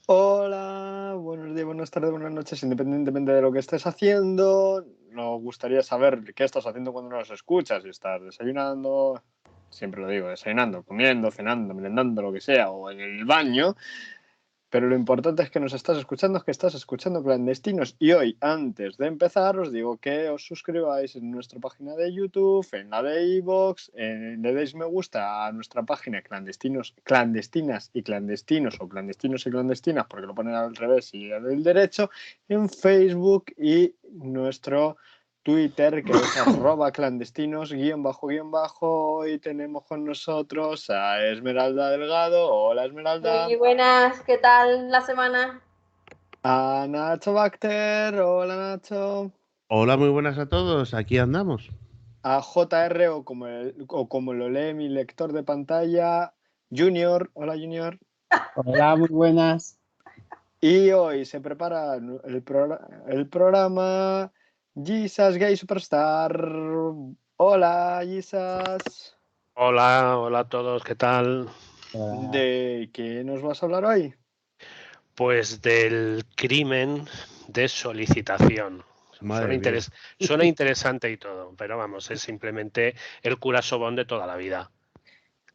Hola, buenos días, buenas tardes, buenas noches, independientemente de lo que estés haciendo. Nos gustaría saber qué estás haciendo cuando nos escuchas. Si estás desayunando, siempre lo digo, desayunando, comiendo, cenando, merendando, lo que sea, o en el baño. Pero lo importante es que nos estás escuchando, es que estás escuchando Clandestinos. Y hoy, antes de empezar, os digo que os suscribáis en nuestra página de YouTube, en la de iVoox, le deis me gusta a nuestra página Clandestinas y Clandestinos, o Clandestinos y Clandestinas, porque lo ponen al revés y al derecho, en Facebook y nuestro Twitter, que es @clandestinos__. Hoy tenemos con nosotros a Esmeralda Delgado. Hola, Esmeralda. Muy buenas, ¿qué tal la semana? A Nacho Bacter. Hola, Nacho. Hola, muy buenas a todos. Aquí andamos. A JR, o como lo lee mi lector de pantalla, Junior. Hola, Junior. Hola, muy buenas. Y hoy se prepara el programa Jesus Gay Superstar. Hola, Jesus. Hola a todos, ¿qué tal? ¿De qué nos vas a hablar hoy? Pues del crimen de solicitación. Suena interesante y todo, pero vamos, es simplemente el cura Sobón de toda la vida.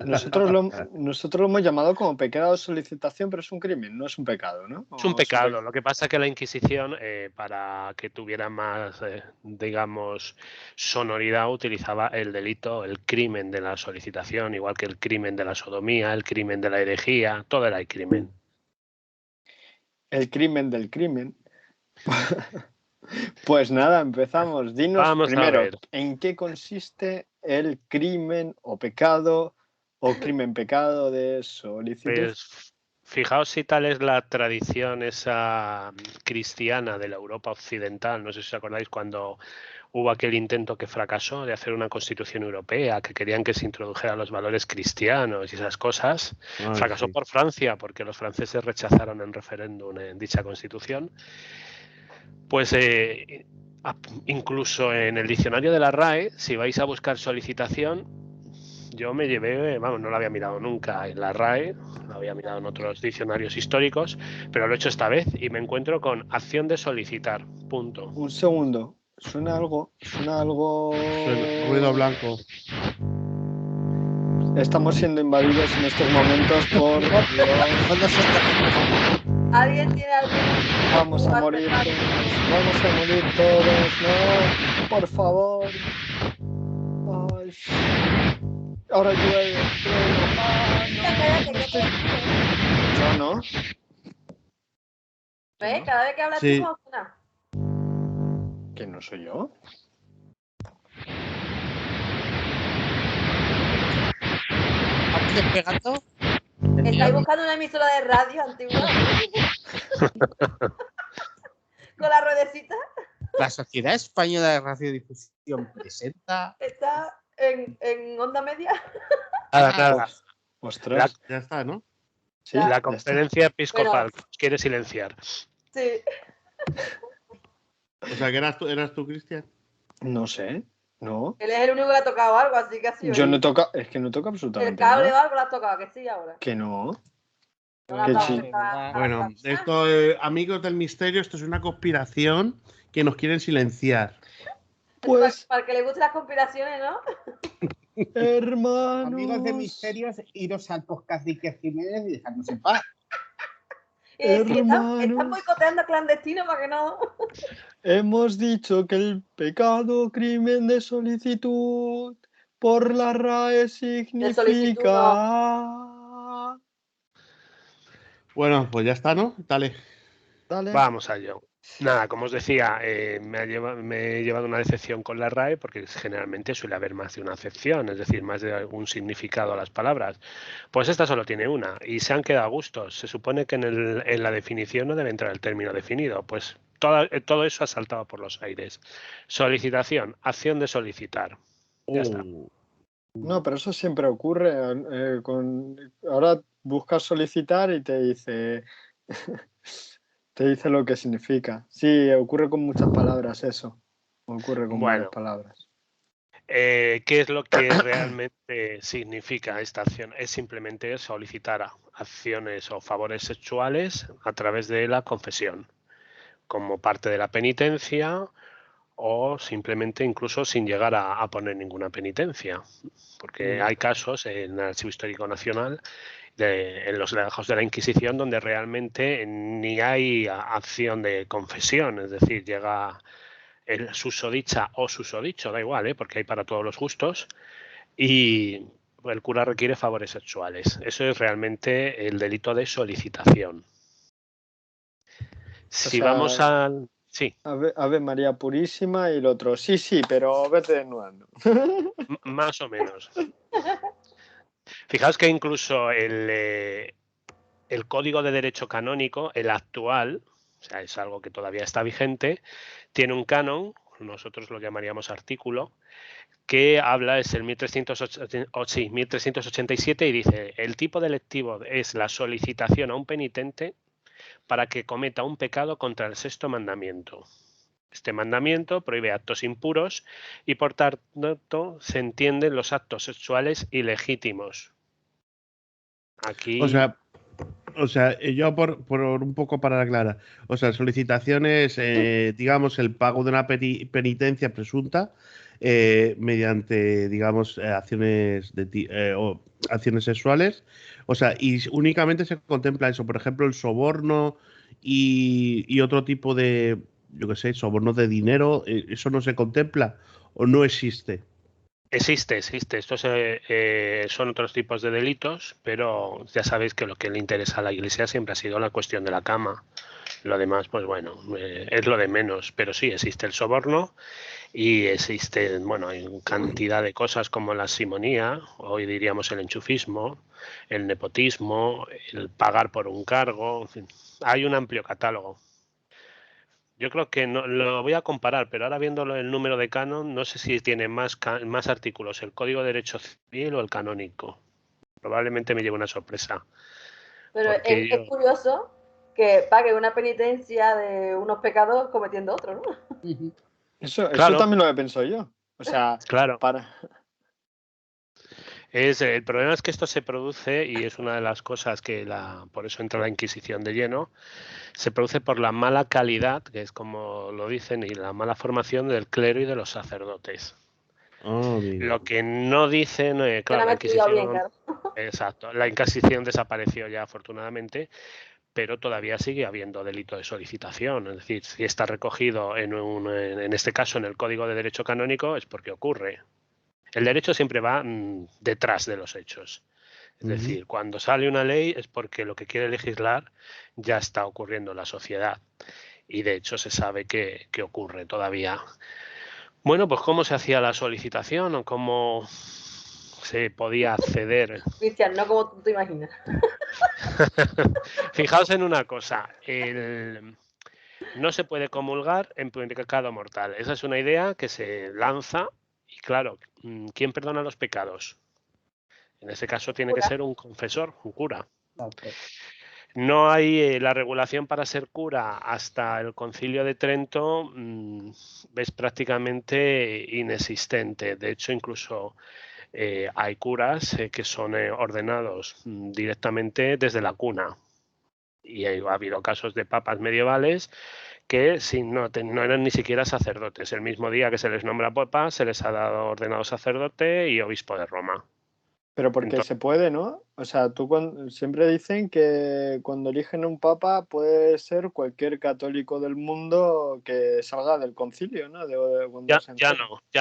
Nosotros lo hemos llamado como pecado de solicitación, pero es un crimen, no es un pecado, ¿no? Es un pecado. Lo que pasa es que la Inquisición, para que tuviera más, digamos, sonoridad, utilizaba el delito, el crimen de la solicitación, igual que el crimen de la sodomía, el crimen de la herejía, todo era el crimen. El crimen del crimen. Pues nada, empezamos. Dinos primero, ¿en qué consiste el crimen o pecado o crimen-pecado de solicitud? Pues fijaos si tal es la tradición esa cristiana de la Europa occidental. No sé si os acordáis cuando hubo aquel intento que fracasó de hacer una constitución europea, que querían que se introdujeran los valores cristianos y esas cosas. Fracasó por Francia, porque los franceses rechazaron en referéndum en dicha constitución. Pues incluso en el diccionario de la RAE, si vais a buscar solicitación, yo me llevé, vamos, no lo había mirado nunca en la RAE, lo había mirado en otros diccionarios históricos, pero lo he hecho esta vez y me encuentro con acción de solicitar, punto. Un segundo, suena algo. Ruido blanco. Estamos siendo invadidos en estos momentos por ¿Alguien tiene algo? Vamos a morir todos, no, por favor. Ay. Ahora llueve. Yo no. ¿Ves? Cada vez que hablas tú, suena. ¿Que no soy yo? Pegando? ¿Estáis buscando una emisora de radio antigua? ¿Con la ruedecita? La Sociedad Española de Radiodifusión presenta... ¿Está en onda media? Nada. Ostras. Ya está, ¿no? Sí, la conferencia episcopal bueno. quiere silenciar. Sí. O sea, que eras tú, Cristian. No sé, no. Él es el único que ha tocado algo, así que ha sido. Yo no toca, es que no toca absolutamente nada. El cable nada. o algo lo has tocado, que sí ahora. Que no. Bueno, esto, amigos del misterio, esto es una conspiración que nos quieren silenciar. Pues para que le gusten las conspiraciones, ¿no? Hermanos. Amigos de misterios, iros al podcast de Iker Jiménez y dejadnos en paz. Están boicoteando clandestinos para que no. Hemos dicho que el pecado crimen de solicitud por la RAE significa. Bueno, pues ya está, ¿no? Dale. Vamos allá. Nada, como os decía, me he llevado una decepción con la RAE porque generalmente suele haber más de una acepción, es decir, más de algún significado a las palabras. Pues esta solo tiene una y se han quedado a gustos. Se supone que en la definición no debe entrar el término definido. Pues todo eso ha saltado por los aires. Solicitación, acción de solicitar. Ya está. No, pero eso siempre ocurre. Ahora buscas solicitar y te dice lo que significa. Sí, ocurre con muchas palabras eso. Ocurre con varias palabras. ¿Qué es lo que realmente significa esta acción? Es simplemente solicitar acciones o favores sexuales a través de la confesión, como parte de la penitencia o simplemente incluso sin llegar a poner ninguna penitencia. Porque hay casos en el Archivo Histórico Nacional, en los legajos de la Inquisición, donde realmente ni hay acción de confesión, es decir, llega el susodicha o susodicho, da igual, porque hay para todos los gustos, y el cura requiere favores sexuales. Eso es realmente el delito de solicitación. Si vamos al... Sí. Ave María Purísima y el otro, sí, pero vete desnudando. Más o menos. Fijaos que incluso el Código de Derecho Canónico, el actual, o sea, es algo que todavía está vigente, tiene un canon, nosotros lo llamaríamos artículo, que habla, es el 1387 y dice, el tipo delictivo es la solicitación a un penitente para que cometa un pecado contra el sexto mandamiento. Este mandamiento prohíbe actos impuros y por tanto se entienden los actos sexuales ilegítimos. Aquí... O sea, yo por un poco para aclarar, o sea, solicitaciones, digamos, el pago de una penitencia presunta mediante, digamos, acciones o acciones sexuales, o sea, y únicamente se contempla eso, por ejemplo, el soborno y otro tipo de, yo qué sé, soborno de dinero, ¿eso no se contempla o no existe? Existe. Estos son otros tipos de delitos, pero ya sabéis que lo que le interesa a la Iglesia siempre ha sido la cuestión de la cama. Lo demás, pues bueno, es lo de menos. Pero sí, existe el soborno y existe, bueno, hay cantidad de cosas como la simonía, hoy diríamos el enchufismo, el nepotismo, el pagar por un cargo, en fin, hay un amplio catálogo. Yo creo que no lo voy a comparar, pero ahora viendo el número de canon, no sé si tiene más artículos, el Código de Derecho Civil o el canónico. Probablemente me lleve una sorpresa. Pero es curioso que pague una penitencia de unos pecados cometiendo otros, ¿no? Eso Claro. también lo he pensado yo. O sea, claro. El problema es que esto se produce, y es una de las cosas que por eso entra la Inquisición de lleno, se produce por la mala calidad, que es como lo dicen, y la mala formación del clero y de los sacerdotes. Lo que no dicen, claro, la Inquisición, bien, claro. Exacto, la Inquisición desapareció ya afortunadamente, pero todavía sigue habiendo delito de solicitación. Es decir, si está recogido en este caso en el Código de Derecho Canónico es porque ocurre. El derecho siempre va detrás de los hechos. Es decir, cuando sale una ley es porque lo que quiere legislar ya está ocurriendo en la sociedad. Y de hecho se sabe que ocurre todavía. Bueno, pues cómo se hacía la solicitación o cómo se podía acceder. Cristian, no como tú te imaginas. Fijaos en una cosa. No se puede comulgar en pecado mortal. Esa es una idea que se lanza y claro, ¿quién perdona los pecados? En ese caso tiene que ser un confesor, un cura. Okay. No hay la regulación para ser cura hasta el Concilio de Trento, es prácticamente inexistente. De hecho, incluso hay curas que son ordenados directamente desde la cuna. Y ha habido casos de papas medievales que no eran ni siquiera sacerdotes. El mismo día que se les nombra papa, se les ha dado ordenado sacerdote y obispo de Roma. Pero porque se puede, ¿no? O sea, siempre dicen que cuando eligen un papa puede ser cualquier católico del mundo que salga del concilio, ¿no? Ya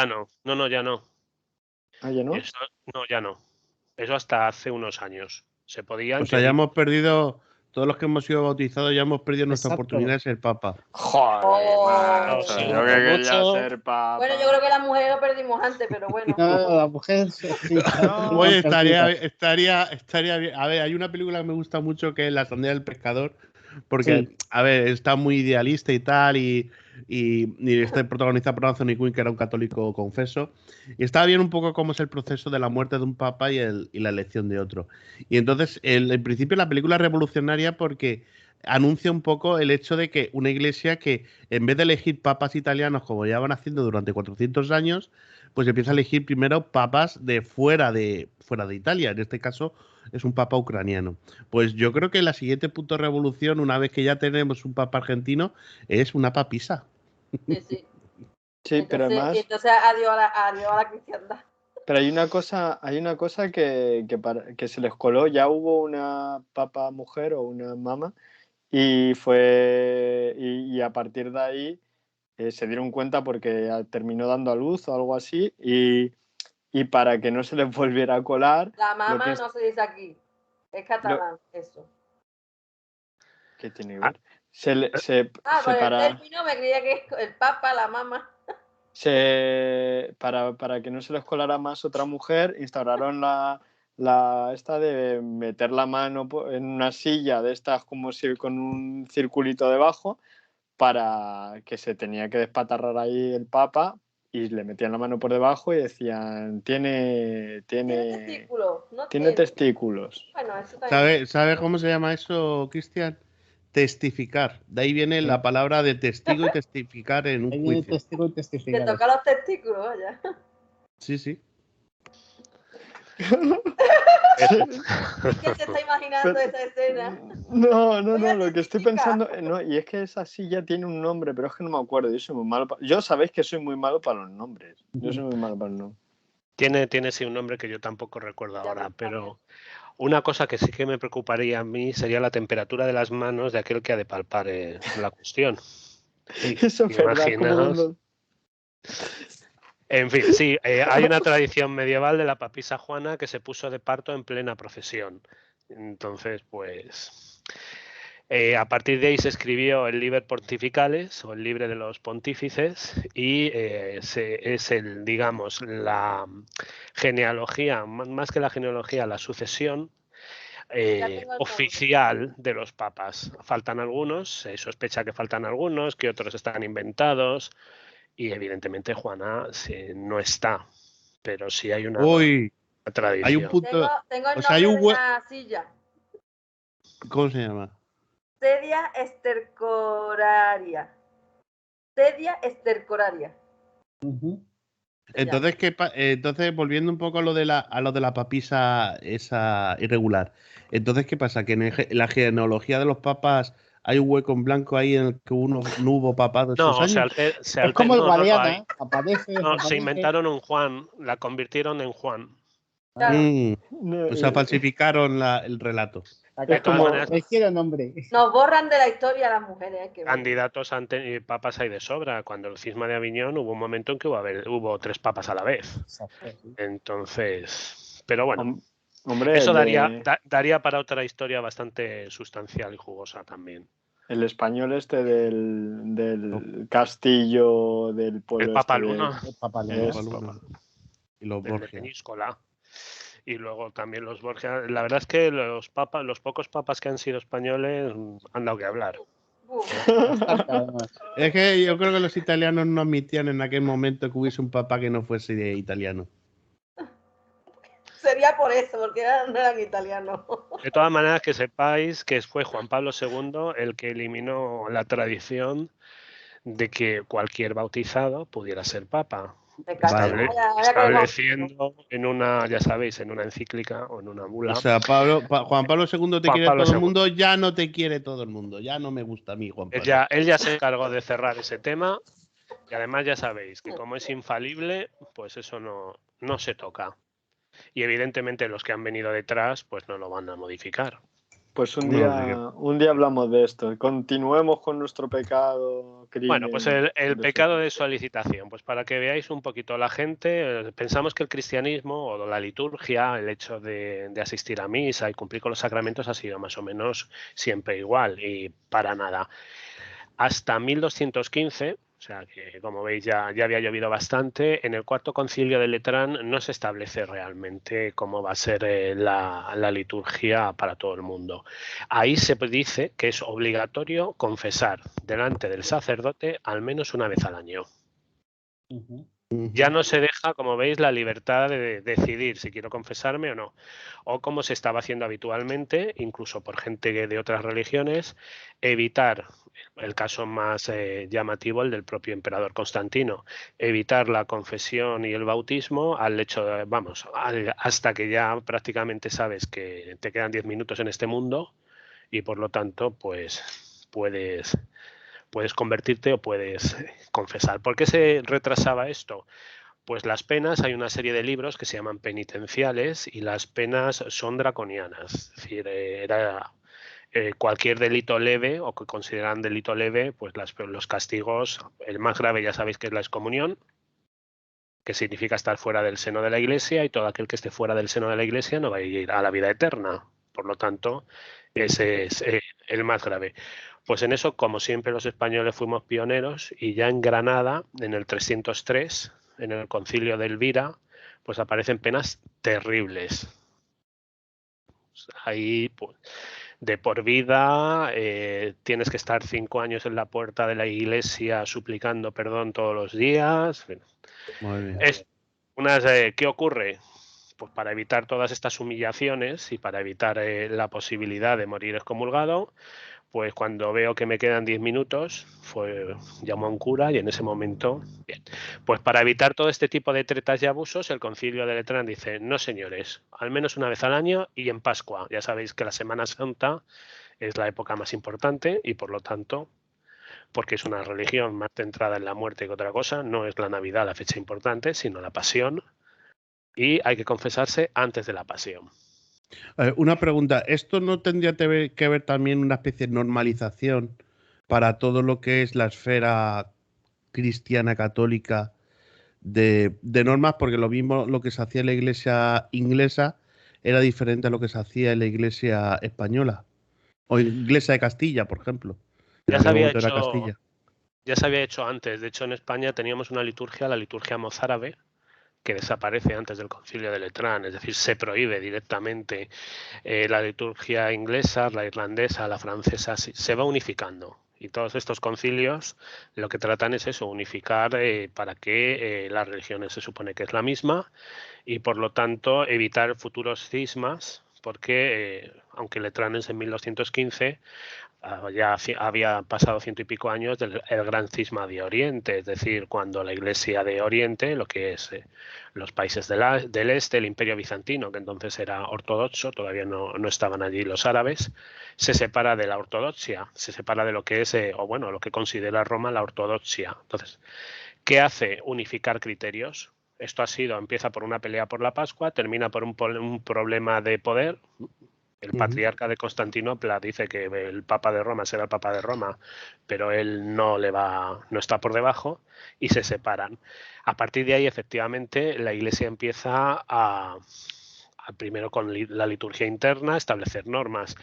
no. ¿Ah, ya no? Eso, no, ya no. Eso hasta hace unos años. Se podía. O sea, ya hemos perdido, todos los que hemos sido bautizados, ya hemos perdido nuestra oportunidad de ser papa. Joder, macho, sí, yo que quería ser papa. Bueno, yo creo que la mujer lo perdimos antes, pero bueno. No, la mujer sí. Oye, estaría bien. A ver, hay una película que me gusta mucho que es La sandía del pescador, Porque, Sí. a ver, está muy idealista y tal, y está protagonizado por Anthony Quinn, que era un católico confeso. Y estaba bien un poco cómo es el proceso de la muerte de un papa y la elección de otro. Y entonces, en principio, la película es revolucionaria porque anuncia un poco el hecho de que una iglesia que, en vez de elegir papas italianos, como ya van haciendo durante 400 años, pues empieza a elegir primero papas de fuera de Italia. En este caso, es un papa ucraniano. Pues yo creo que la siguiente punto de revolución, una vez que ya tenemos un papa argentino, es una papisa. Sí, sí. Sí, pero además. Y entonces adiós a la cristiandad. Pero hay una cosa que se les coló. Ya hubo una papa mujer o una mama, y a partir de ahí se dieron cuenta porque terminó dando a luz o algo así, y para que no se les volviera a colar. La mama no se dice aquí. Es catalán, eso. ¿Qué tiene que ver? Con el término me creía que el papa, la mama. Para que no se les colara más otra mujer, instauraron esta de meter la mano en una silla de estas, como si con un circulito debajo, para que se tenía que despatarrar ahí el papa, y le metían la mano por debajo y decían, tiene testículos. Tiene testículos. Bueno, eso también. ¿Sabes cómo se llama eso, Cristian? Testificar. De ahí viene la palabra de testigo y testificar en un juicio. Testigo y testificar. Te toca los testículos, vaya. Sí, sí. ¿Qué se está imaginando esa escena? No, lo que estoy pensando, y es que esa silla tiene un nombre, pero es que no me acuerdo. Yo soy muy malo. Yo sabéis que soy muy malo para los nombres. Yo soy muy malo para los nombres. Tiene sí un nombre que yo tampoco recuerdo ahora, pero una cosa que sí que me preocuparía a mí sería la temperatura de las manos de aquel que ha de palpar la cuestión. Eso es verdad. En fin, sí, hay una tradición medieval de la papisa Juana que se puso de parto en plena procesión. Entonces, pues, a partir de ahí se escribió el Liber Pontificalis, o el Libre de los Pontífices, y es digamos, la genealogía, más que la genealogía, la sucesión oficial de los papas. Faltan algunos, se sospecha que faltan algunos, que otros están inventados. Y evidentemente Juana no está, pero sí hay una tradición. Hay un punto. Tengo el nombre de la silla. ¿Cómo se llama? Sedia estercoraria. Entonces, volviendo un poco a lo de la papisa esa irregular. Entonces, ¿qué pasa? Que en la genealogía de los papas hay un hueco en blanco ahí en el que no hubo papado esos años. Es como el Guadiana, aparece. Se inventaron un Juan, la convirtieron en Juan. O sea, falsificaron el relato. Es como cualquier nombre. Nos borran de la historia las mujeres. Candidatos ante papas hay de sobra. Cuando el cisma de Aviñón hubo un momento en que hubo 3 papas a la vez. Entonces, pero bueno, eso daría para otra historia bastante sustancial y jugosa también. El español del castillo del pueblo. El Papa Luna. El Papa Luna. Y los Borgia. Y luego también los Borgia. La verdad es que los pocos papas que han sido españoles han dado que hablar. Es que yo creo que los italianos no admitían en aquel momento que hubiese un papa que no fuese italiano. Sería por eso, porque no eran italianos. De todas maneras, que sepáis que fue Juan Pablo II el que eliminó la tradición de que cualquier bautizado pudiera ser papa. Estableciendo en una, ya sabéis, en una encíclica o en una bula. O sea, Juan Pablo II te quiere todo el mundo, ya no te quiere todo el mundo, ya no me gusta a mí, Juan Pablo. Él ya se encargó de cerrar ese tema, y además ya sabéis que como es infalible, pues eso no se toca. Y evidentemente los que han venido detrás, pues no lo van a modificar. Pues un día hablamos de esto. Continuemos con nuestro pecado. Crimen, bueno, pues el pecado de solicitación. Pues para que veáis un poquito la gente, pensamos que el cristianismo o la liturgia, el hecho de asistir a misa y cumplir con los sacramentos ha sido más o menos siempre igual, y para nada. Hasta 1215, O sea que, como veis, ya había llovido bastante. En el cuarto concilio de Letrán no se establece realmente cómo va a ser la liturgia para todo el mundo. Ahí se dice que es obligatorio confesar delante del sacerdote al menos una vez al año. Ya no se deja, como veis, la libertad de decidir si quiero confesarme o no. O como se estaba haciendo habitualmente, incluso por gente de otras religiones, evitar, el caso más llamativo, el del propio emperador Constantino, evitar la confesión y el bautismo al hecho de, hasta que ya prácticamente sabes que te quedan 10 minutos en este mundo y por lo tanto, pues puedes convertirte o puedes confesar. ¿Por qué se retrasaba esto? Pues las penas, hay una serie de libros que se llaman penitenciales y las penas son draconianas. Es decir, era cualquier delito leve o que consideran delito leve, pues los castigos, el más grave ya sabéis que es la excomunión, que significa estar fuera del seno de la Iglesia, y todo aquel que esté fuera del seno de la Iglesia no va a ir a la vida eterna. Por lo tanto, ese es el más grave. Pues en eso, como siempre, los españoles fuimos pioneros, y ya en Granada, en el 303, en el concilio de Elvira, pues aparecen penas terribles. Ahí, pues, de por vida, tienes que estar 5 años en la puerta de la iglesia suplicando perdón todos los días. Muy bien. ¿Qué ocurre? Pues para evitar todas estas humillaciones y para evitar la posibilidad de morir excomulgado, pues cuando veo que me quedan 10 minutos, llamo a un cura y en ese momento, bien. Pues para evitar todo este tipo de tretas y abusos, el concilio de Letrán dice, no señores, al menos una vez al año y en Pascua. Ya sabéis que la Semana Santa es la época más importante y por lo tanto, porque es una religión más centrada en la muerte que otra cosa, no es la Navidad la fecha importante, sino la Pasión, y hay que confesarse antes de la Pasión. Una pregunta, ¿esto no tendría que ver también una especie de normalización para todo lo que es la esfera cristiana católica de normas? Porque lo mismo lo que se hacía en la iglesia inglesa era diferente a lo que se hacía en la iglesia española o iglesia de Castilla, por ejemplo. Ya se había hecho antes. De hecho, en España teníamos una liturgia, la liturgia mozárabe, que desaparece antes del concilio de Letrán, es decir, se prohíbe directamente. La liturgia inglesa, la irlandesa, la francesa, se va unificando. Y todos estos concilios lo que tratan es eso, unificar para que las religiones se supone que es la misma y por lo tanto evitar futuros cismas, porque aunque Letrán es en 1215, ya había pasado 100 y pico años del gran cisma de Oriente, es decir, cuando la Iglesia de Oriente, lo que es los países del este, el Imperio Bizantino, que entonces era ortodoxo, todavía no estaban allí los árabes, se separa de la ortodoxia, se separa de lo que es, lo que considera Roma la ortodoxia. Entonces, ¿qué hace? Unificar criterios. Esto empieza por una pelea por la Pascua, termina por un problema de poder. El patriarca de Constantinopla dice que el Papa de Roma será el Papa de Roma, pero él no está por debajo y se separan. A partir de ahí, efectivamente, la Iglesia empieza primero con la liturgia interna, establecer normas,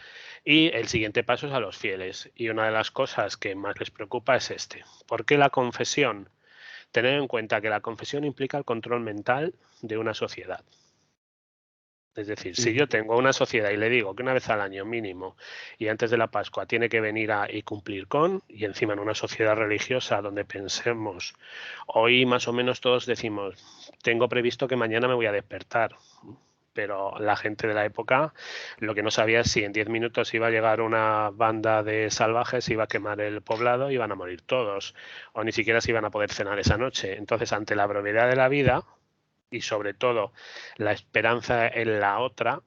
y el siguiente paso es a los fieles. Y una de las cosas que más les preocupa es ¿por qué la confesión? Tener en cuenta que la confesión implica el control mental de una sociedad. Es decir, si yo tengo una sociedad y le digo que una vez al año mínimo y antes de la Pascua tiene que venir y cumplir y encima en una sociedad religiosa donde pensemos, hoy más o menos todos decimos, tengo previsto que mañana me voy a despertar, pero la gente de la época lo que no sabía es si en 10 minutos iba a llegar una banda de salvajes, iba a quemar el poblado, iban a morir todos, o ni siquiera se iban a poder cenar esa noche. Entonces, ante la brevedad de la vida, y sobre todo la esperanza en la otra,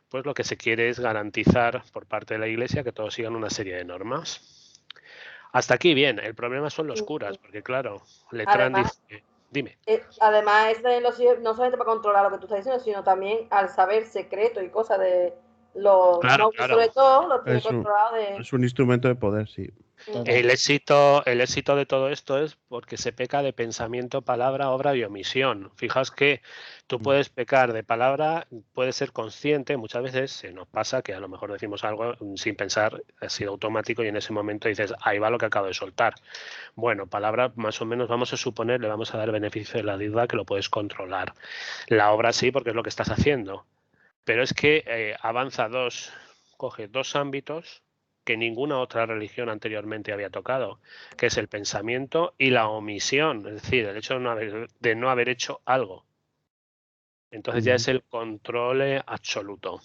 pues lo que se quiere es garantizar por parte de la Iglesia que todos sigan una serie de normas. Hasta aquí bien, el problema son los curas, porque claro, Letrán dice... Dime. Además, no solamente para controlar lo que tú estás diciendo, sino también al saber secreto y cosas de los... Claro. Sobre todo lo tiene controlado de... Es un instrumento de poder, sí. El éxito de todo esto es porque se peca de pensamiento, palabra, obra y omisión. Fijaos que tú puedes pecar de palabra, puedes ser consciente, muchas veces se nos pasa que a lo mejor decimos algo sin pensar, ha sido automático y en ese momento dices, ahí va lo que acabo de soltar. Bueno, palabra más o menos vamos a suponer, le vamos a dar el beneficio de la duda que lo puedes controlar. La obra sí, porque es lo que estás haciendo. Pero es que coge dos ámbitos que ninguna otra religión anteriormente había tocado, que es el pensamiento y la omisión, es decir, el hecho de no haber hecho algo. Entonces ya es el control absoluto.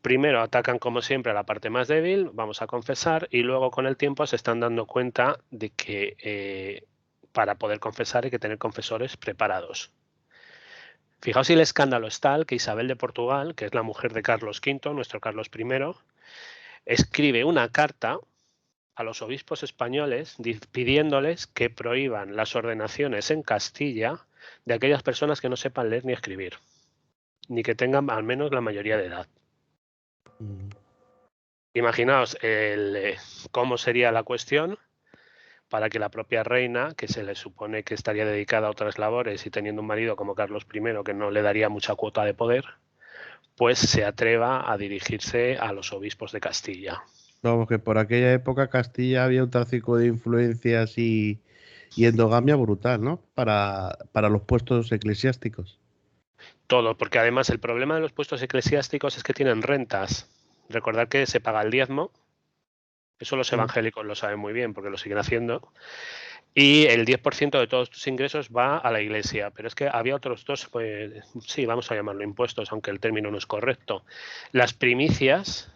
Primero atacan como siempre a la parte más débil, vamos a confesar, y luego con el tiempo se están dando cuenta de que para poder confesar hay que tener confesores preparados. Fijaos si el escándalo es tal que Isabel de Portugal, que es la mujer de Carlos V, nuestro Carlos I, escribe una carta a los obispos españoles pidiéndoles que prohíban las ordenaciones en Castilla de aquellas personas que no sepan leer ni escribir, ni que tengan al menos la mayoría de edad. Imaginaos cómo sería la cuestión para que la propia reina, que se le supone que estaría dedicada a otras labores y teniendo un marido como Carlos I, que no le daría mucha cuota de poder, pues se atreva a dirigirse a los obispos de Castilla. Vamos, que por aquella época Castilla había un tráfico de influencias y endogamia brutal, ¿no? Para los puestos eclesiásticos. Todo, porque además el problema de los puestos eclesiásticos es que tienen rentas. Recordad que se paga el diezmo, eso los evangélicos lo saben muy bien porque lo siguen haciendo, y el 10% de todos tus ingresos va a la iglesia. Pero es que había otros dos, pues sí, vamos a llamarlo impuestos, aunque el término no es correcto. Las primicias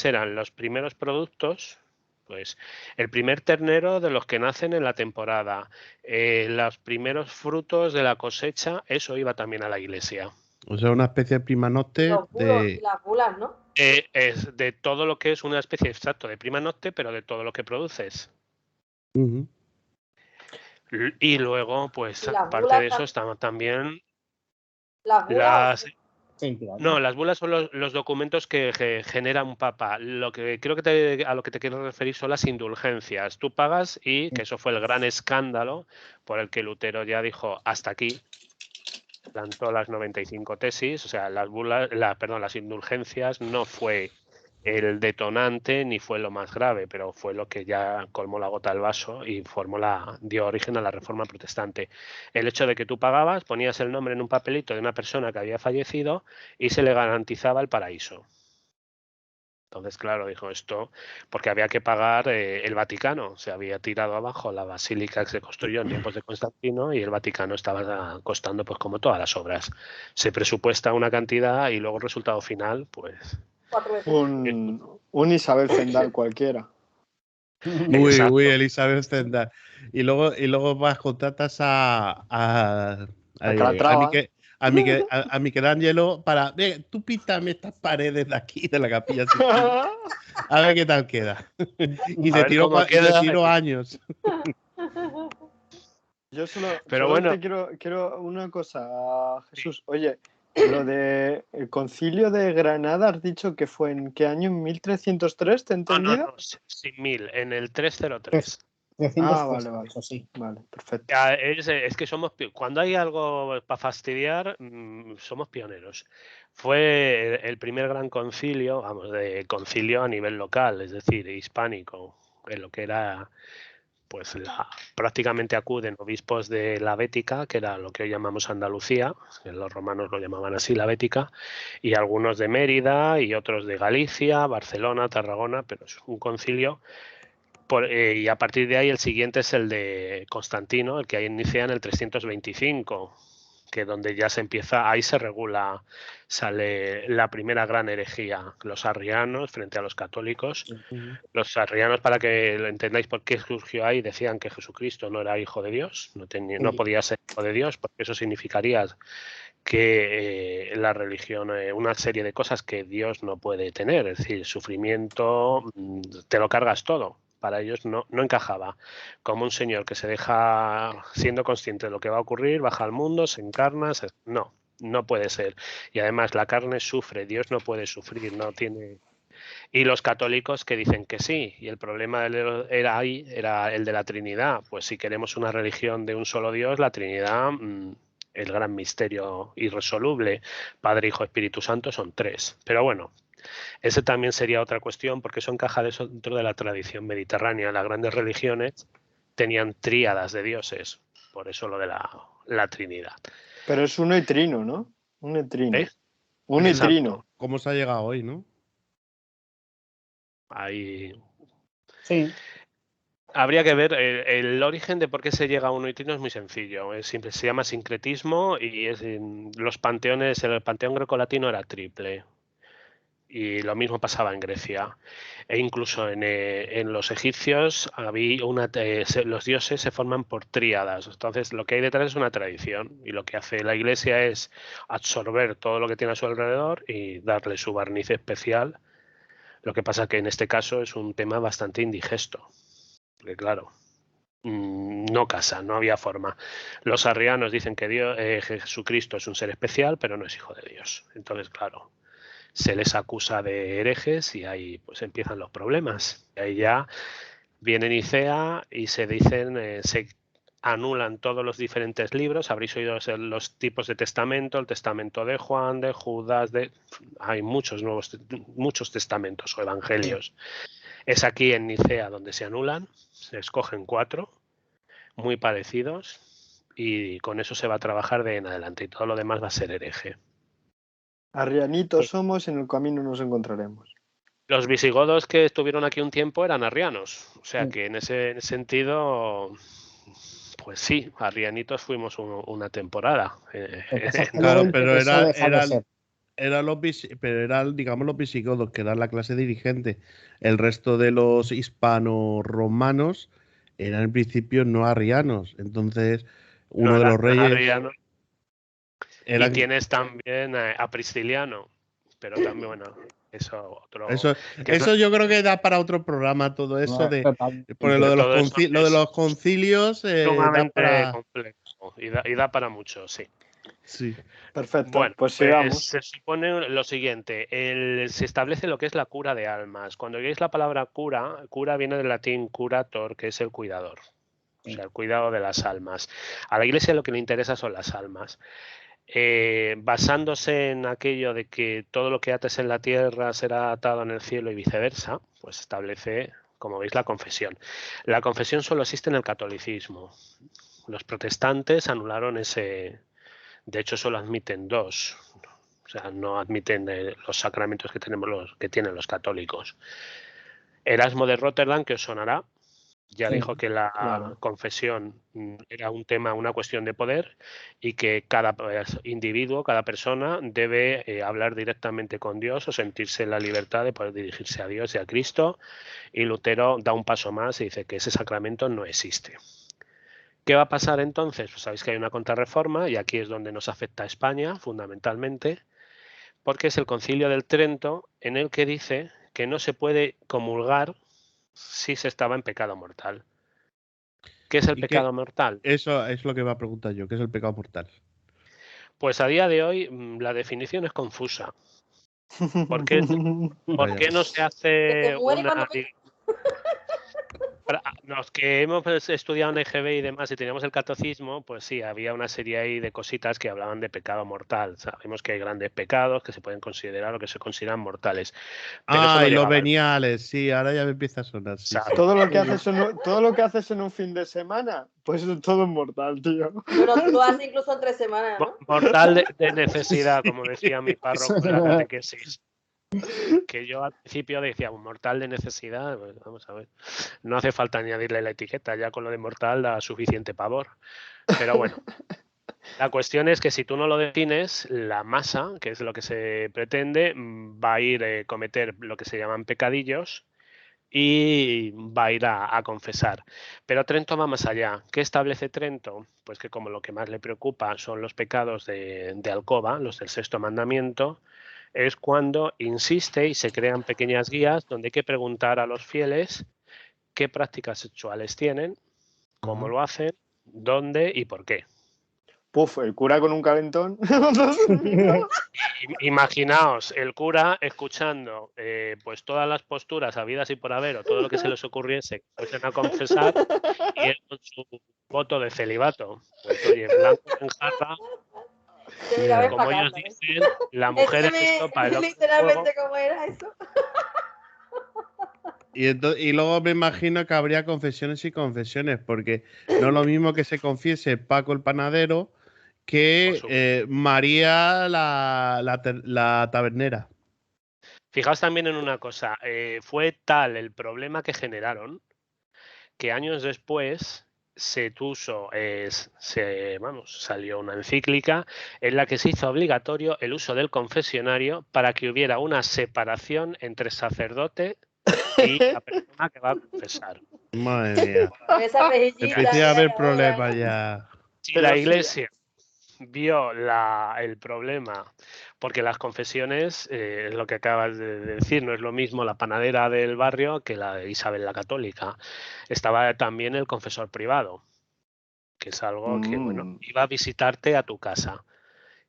eran los primeros productos, pues el primer ternero de los que nacen en la temporada, los primeros frutos de la cosecha, eso iba también a la iglesia. O sea, una especie de prima nocte y las bulas, ¿no? Es de todo lo que es una especie exacto de prima nocte, pero de todo lo que produces. Y luego, pues, aparte de eso, están también las... No, las bulas son los documentos que genera un papa. Lo que creo que a lo que te quiero referir son las indulgencias. Tú pagas y que eso fue el gran escándalo por el que Lutero ya dijo hasta aquí, plantó las 95 tesis, o sea, las indulgencias no fue el detonante ni fue lo más grave, pero fue lo que ya colmó la gota del vaso y dio origen a la Reforma Protestante. El hecho de que tú pagabas, ponías el nombre en un papelito de una persona que había fallecido y se le garantizaba el paraíso. Entonces, claro, dijo esto, porque había que pagar el Vaticano. Se había tirado abajo la basílica que se construyó en tiempos de Constantino y el Vaticano estaba costando, pues como todas las obras. Se presupuesta una cantidad y luego el resultado final, pues... Un Isabel Zendal cualquiera. Uy, Elizabeth Zendal. Y luego vas, contratas a Michelangelo para... Tú píntame estas paredes de aquí, de la Capilla Sixtina. A ver qué tal queda. Y se tiró años. Yo solo te quiero una cosa, Jesús. Oye, lo de el concilio de Granada, has dicho que fue ¿en qué año? ¿En 1303? ¿Te he entendido? No, sin 1000, en el 303. Vale, eso sí. Vale, perfecto. Es que cuando hay algo para fastidiar, somos pioneros. Fue el primer gran concilio, de concilio a nivel local, es decir, hispánico, en lo que era, pues prácticamente acuden obispos de la Bética, que era lo que hoy llamamos Andalucía, los romanos lo llamaban así, la Bética, y algunos de Mérida y otros de Galicia, Barcelona, Tarragona, pero es un concilio. Y a partir de ahí el siguiente es el de Constantino, el que inicia en el 325, que donde ya se empieza, ahí se regula, sale la primera gran herejía, los arrianos frente a los católicos. Los arrianos, para que lo entendáis por qué surgió ahí, decían que Jesucristo no era hijo de Dios, no podía ser hijo de Dios, porque eso significaría que la religión, una serie de cosas que Dios no puede tener, es decir, sufrimiento, te lo cargas todo. Para ellos no encajaba. Como un señor que se deja, siendo consciente de lo que va a ocurrir, baja al mundo, se encarna, no puede ser. Y además la carne sufre, Dios no puede sufrir, no tiene Y los católicos que dicen que sí. Y el problema era el de la Trinidad. Pues si queremos una religión de un solo Dios, la Trinidad, el gran misterio irresoluble, Padre, Hijo, Espíritu Santo, son 3. Pero bueno, ese también sería otra cuestión, porque eso encaja dentro de la tradición mediterránea. Las grandes religiones tenían tríadas de dioses, por eso lo de la Trinidad. Pero es uno y trino, ¿no? Uno y trino. ¿Eh? Uno y Exacto. trino. ¿Cómo se ha llegado hoy, no? Ahí Sí. habría que ver el origen de por qué se llega a uno y trino. Es muy sencillo, es simple, se llama sincretismo y los panteones, el panteón grecolatino era triple. Y lo mismo pasaba en Grecia. E incluso en los egipcios había los dioses se forman por tríadas. Entonces, lo que hay detrás es una tradición. Y lo que hace la Iglesia es absorber todo lo que tiene a su alrededor y darle su barniz especial. Lo que pasa que en este caso es un tema bastante indigesto. Porque claro, no casa, no había forma. Los arrianos dicen que Jesucristo es un ser especial, pero no es hijo de Dios. Entonces, claro, se les acusa de herejes y ahí pues empiezan los problemas. Y ahí ya viene Nicea y se dicen, se anulan todos los diferentes libros. Habréis oído los tipos de testamento, el testamento de Juan, de Judas, hay muchos testamentos o evangelios. Es aquí en Nicea donde se anulan, se escogen 4 muy parecidos y con eso se va a trabajar de en adelante y todo lo demás va a ser hereje. Arrianitos somos y en el camino nos encontraremos. Los visigodos que estuvieron aquí un tiempo eran arrianos, o sea que en ese sentido, pues sí, arrianitos fuimos una temporada. Claro, pero eran, digamos, los visigodos, que eran la clase dirigente. El resto de los hispano-romanos eran en principio no arrianos. Entonces, uno de los reyes. Arriano. Y tienes también a Prisciliano, pero también, bueno, eso otro. Eso yo creo que da para otro programa, todo eso porque lo de los concilios sumamente complejo y da para mucho, sí. Sí. Perfecto, Bueno, pues sigamos. Se supone lo siguiente, se establece lo que es la cura de almas. Cuando veis la palabra cura viene del latín curator, que es el cuidador, o sea, el cuidado de las almas. A la Iglesia lo que le interesa son las almas. Basándose en aquello de que todo lo que ates en la tierra será atado en el cielo y viceversa, pues establece, como veis, la confesión. La confesión solo existe en el catolicismo. Los protestantes anularon ese. De hecho, solo admiten 2. O sea, no admiten los sacramentos que que tienen los católicos. Erasmo de Rotterdam, que os sonará, ya dijo que la confesión era un tema, una cuestión de poder y que cada individuo, cada persona debe hablar directamente con Dios o sentirse en la libertad de poder dirigirse a Dios y a Cristo. Y Lutero da un paso más y dice que ese sacramento no existe. ¿Qué va a pasar entonces? Pues sabéis que hay una contrarreforma y aquí es donde nos afecta a España fundamentalmente, porque es el Concilio del Trento en el que dice que no se puede comulgar si se estaba en pecado mortal. ¿Qué es el pecado mortal? Eso es lo que va a preguntar yo. ¿Qué es el pecado mortal? Pues a día de hoy la definición es confusa. ¿Por qué no se hace una... Los que hemos estudiado en EGB y demás y teníamos el catecismo, pues sí, había una serie ahí de cositas que hablaban de pecado mortal. Sabemos que hay grandes pecados que se pueden considerar o que se consideran mortales. Pero y los veniales, sí, ahora ya me empieza a sonar. Sí, sí. Todo lo que haces en un fin de semana, pues es todo mortal, tío. Pero tú haces incluso en 3 semanas, ¿no? Mortal de necesidad, como decía mi párroco en la catequesis. Que yo al principio decía, un mortal de necesidad, pues vamos a ver, no hace falta añadirle la etiqueta, ya con lo de mortal da suficiente pavor. Pero bueno, la cuestión es que si tú no lo defines, la masa, que es lo que se pretende, va a ir a cometer lo que se llaman pecadillos y va a ir a confesar. Pero Trento va más allá. ¿Qué establece Trento? Pues que como lo que más le preocupa son los pecados de alcoba, los del sexto mandamiento, es cuando insiste y se crean pequeñas guías donde hay que preguntar a los fieles qué prácticas sexuales tienen, cómo lo hacen, dónde y por qué. Puf, el cura con un calentón. Imaginaos el cura escuchando pues todas las posturas habidas y por haber o todo lo que se les ocurriese que fuesen a confesar y él con su voto de celibato. Pues oye, blanco en jarra, como ellos dicen, la mujer es estopa, el hombre literalmente cómo era eso. Y luego me imagino que habría confesiones y confesiones, porque no es lo mismo que se confiese Paco el panadero que María la tabernera. Fijaos también en una cosa, fue tal el problema que generaron que años después salió una encíclica en la que se hizo obligatorio el uso del confesionario para que hubiera una separación entre sacerdote y la persona que va a confesar. Madre mía. Empieza a haber problemas ya. Si la iglesia vio el problema, porque las confesiones, es lo que acabas de decir, no es lo mismo la panadera del barrio que la de Isabel la Católica. Estaba también el confesor privado, que es algo que, bueno, iba a visitarte a tu casa,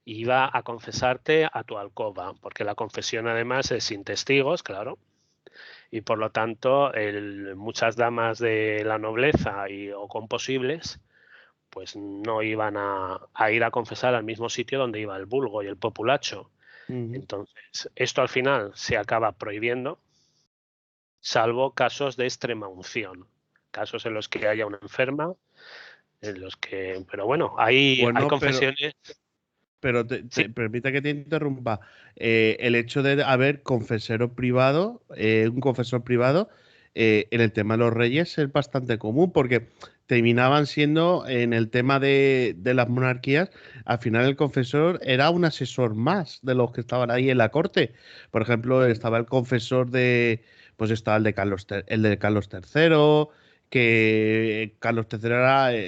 iba a confesarte a tu alcoba, porque la confesión además es sin testigos, claro, y por lo tanto muchas damas de la nobleza o composibles pues no iban a ir a confesar al mismo sitio donde iba el vulgo y el populacho. Entonces, esto al final se acaba prohibiendo, salvo casos de extrema unción, casos en los que haya una enferma, en los que, pero bueno, hay confesiones. Pero permite que te interrumpa. El hecho de haber confesero privado, un confesor privado, en el tema de los reyes es bastante común, porque terminaban siendo, en el tema de las monarquías, al final el confesor era un asesor más de los que estaban ahí en la corte. Por ejemplo, estaba el confesor pues estaba el de Carlos III, que Carlos III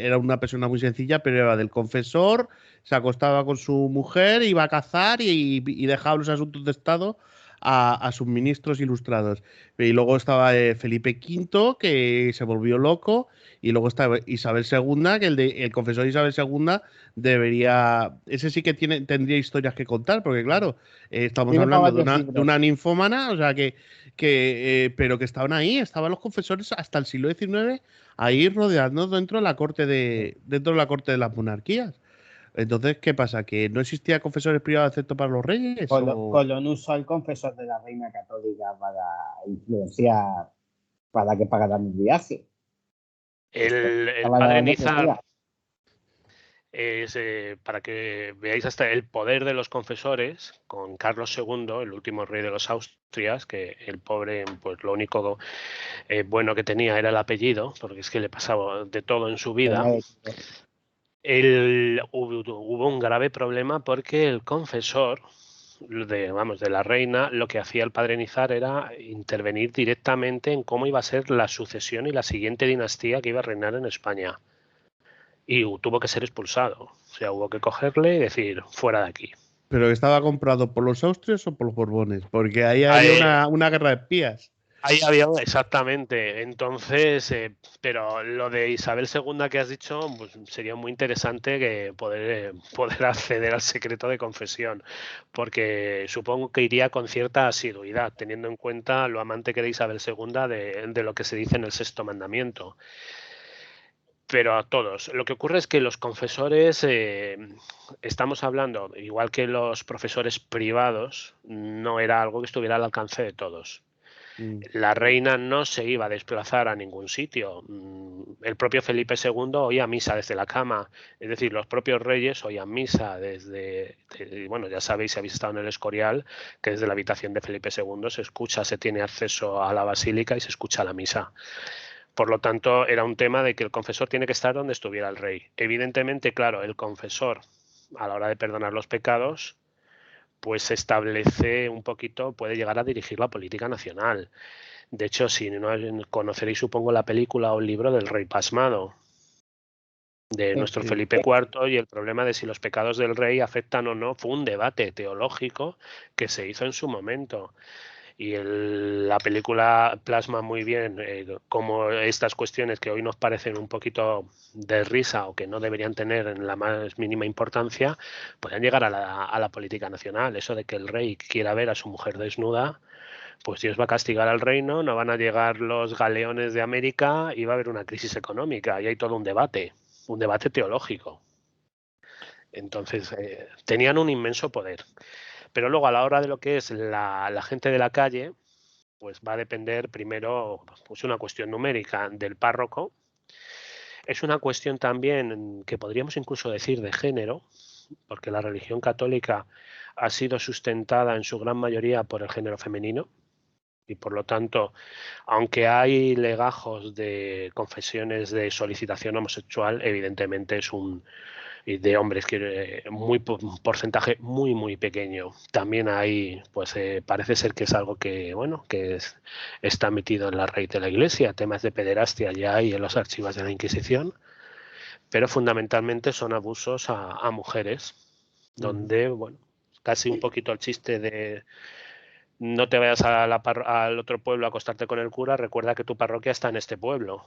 era una persona muy sencilla, pero era del confesor, se acostaba con su mujer, iba a cazar y dejaba los asuntos de Estado a sus ministros ilustrados. Y luego estaba Felipe V, que se volvió loco, y luego estaba Isabel II, que el confesor de Isabel II debería... Ese sí que tendría historias que contar, porque claro, estamos hablando de una ninfómana, o sea pero que estaban ahí, estaban los confesores hasta el siglo XIX ahí rodeando dentro de la corte de las monarquías. Entonces, ¿qué pasa? ¿Que no existía confesores privados excepto para los reyes? Colón usó el confesor de la reina católica para influenciar, para que pagaran el viaje. El padre Nizar es, para que veáis hasta el poder de los confesores, con Carlos II, el último rey de los Austrias, que el pobre, pues lo único bueno que tenía era el apellido, porque es que le pasaba de todo en su vida. Hubo un grave problema porque el confesor de la reina, lo que hacía el padre Nizar era intervenir directamente en cómo iba a ser la sucesión y la siguiente dinastía que iba a reinar en España. Y tuvo que ser expulsado. O sea, hubo que cogerle y decir, fuera de aquí. ¿Pero estaba comprado por los austrios o por los borbones? Porque ahí había una guerra de espías. Ahí había, exactamente. Entonces, pero lo de Isabel II que has dicho, pues sería muy interesante que poder acceder al secreto de confesión, porque supongo que iría con cierta asiduidad, teniendo en cuenta lo amante que era Isabel II de lo que se dice en el Sexto Mandamiento. Pero a todos. Lo que ocurre es que los confesores, estamos hablando, igual que los profesores privados, no era algo que estuviera al alcance de todos. La reina no se iba a desplazar a ningún sitio. El propio Felipe II oía misa desde la cama. Es decir, los propios reyes oían misa bueno, ya sabéis, si habéis estado en el Escorial, que desde la habitación de Felipe II se tiene acceso a la basílica y se escucha la misa. Por lo tanto, era un tema de que el confesor tiene que estar donde estuviera el rey. Evidentemente, claro, el confesor, a la hora de perdonar los pecados, pues establece un poquito, puede llegar a dirigir la política nacional. De hecho, si no conoceréis, supongo, la película o el libro del Rey Pasmado, de nuestro Felipe IV, y el problema de si los pecados del rey afectan o no, fue un debate teológico que se hizo en su momento. Y la película plasma muy bien cómo estas cuestiones que hoy nos parecen un poquito de risa o que no deberían tener en la más mínima importancia, puedan llegar a la política nacional. Eso de que el rey quiera ver a su mujer desnuda, pues Dios va a castigar al reino, no van a llegar los galeones de América y va a haber una crisis económica. Y hay todo un debate teológico. Entonces, tenían un inmenso poder. Pero luego, a la hora de lo que es la gente de la calle, pues va a depender primero, pues una cuestión numérica del párroco. Es una cuestión también que podríamos incluso decir de género, porque la religión católica ha sido sustentada en su gran mayoría por el género femenino. Y por lo tanto, aunque hay legajos de confesiones de solicitación homosexual, evidentemente es de hombres que un porcentaje muy pequeño. También hay, pues parece ser que es algo que, bueno, está metido en la raíz de la Iglesia. Temas de pederastia ya hay en los archivos de la Inquisición, pero fundamentalmente son abusos a mujeres, donde, bueno, casi un poquito el chiste de no te vayas al otro pueblo a acostarte con el cura, recuerda que tu parroquia está en este pueblo.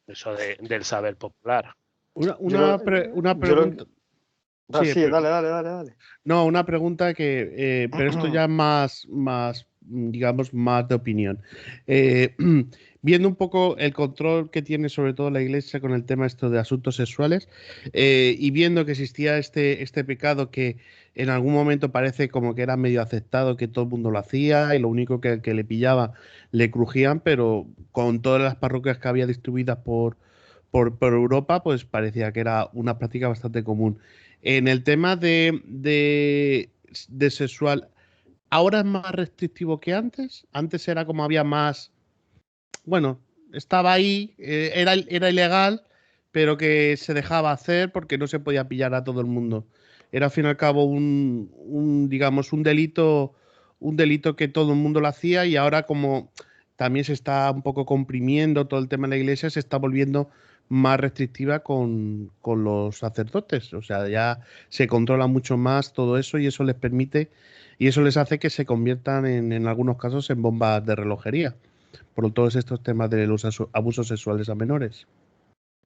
Eso del saber popular. Una pregunta. Sí, dale. No, una pregunta que, pero esto ya más, digamos, más de opinión. Viendo un poco el control que tiene sobre todo la Iglesia con el tema esto de asuntos sexuales y viendo que existía este pecado que en algún momento parece como que era medio aceptado, que todo el mundo lo hacía y lo único que le pillaba le crujían, pero con todas las parroquias que había distribuidas por Europa, pues parecía que era una práctica bastante común. En el tema de sexual, ¿ahora es más restrictivo que antes? Antes era como había más, bueno, estaba ahí, era ilegal, pero que se dejaba hacer porque no se podía pillar a todo el mundo. Era al fin y al cabo digamos, un delito que todo el mundo lo hacía y ahora como también se está un poco comprimiendo todo el tema de la Iglesia, se está volviendo más restrictiva con los sacerdotes. O sea, ya se controla mucho más todo eso y eso les permite y eso les hace que se conviertan en algunos casos en bombas de relojería por todos estos temas de los abusos sexuales a menores.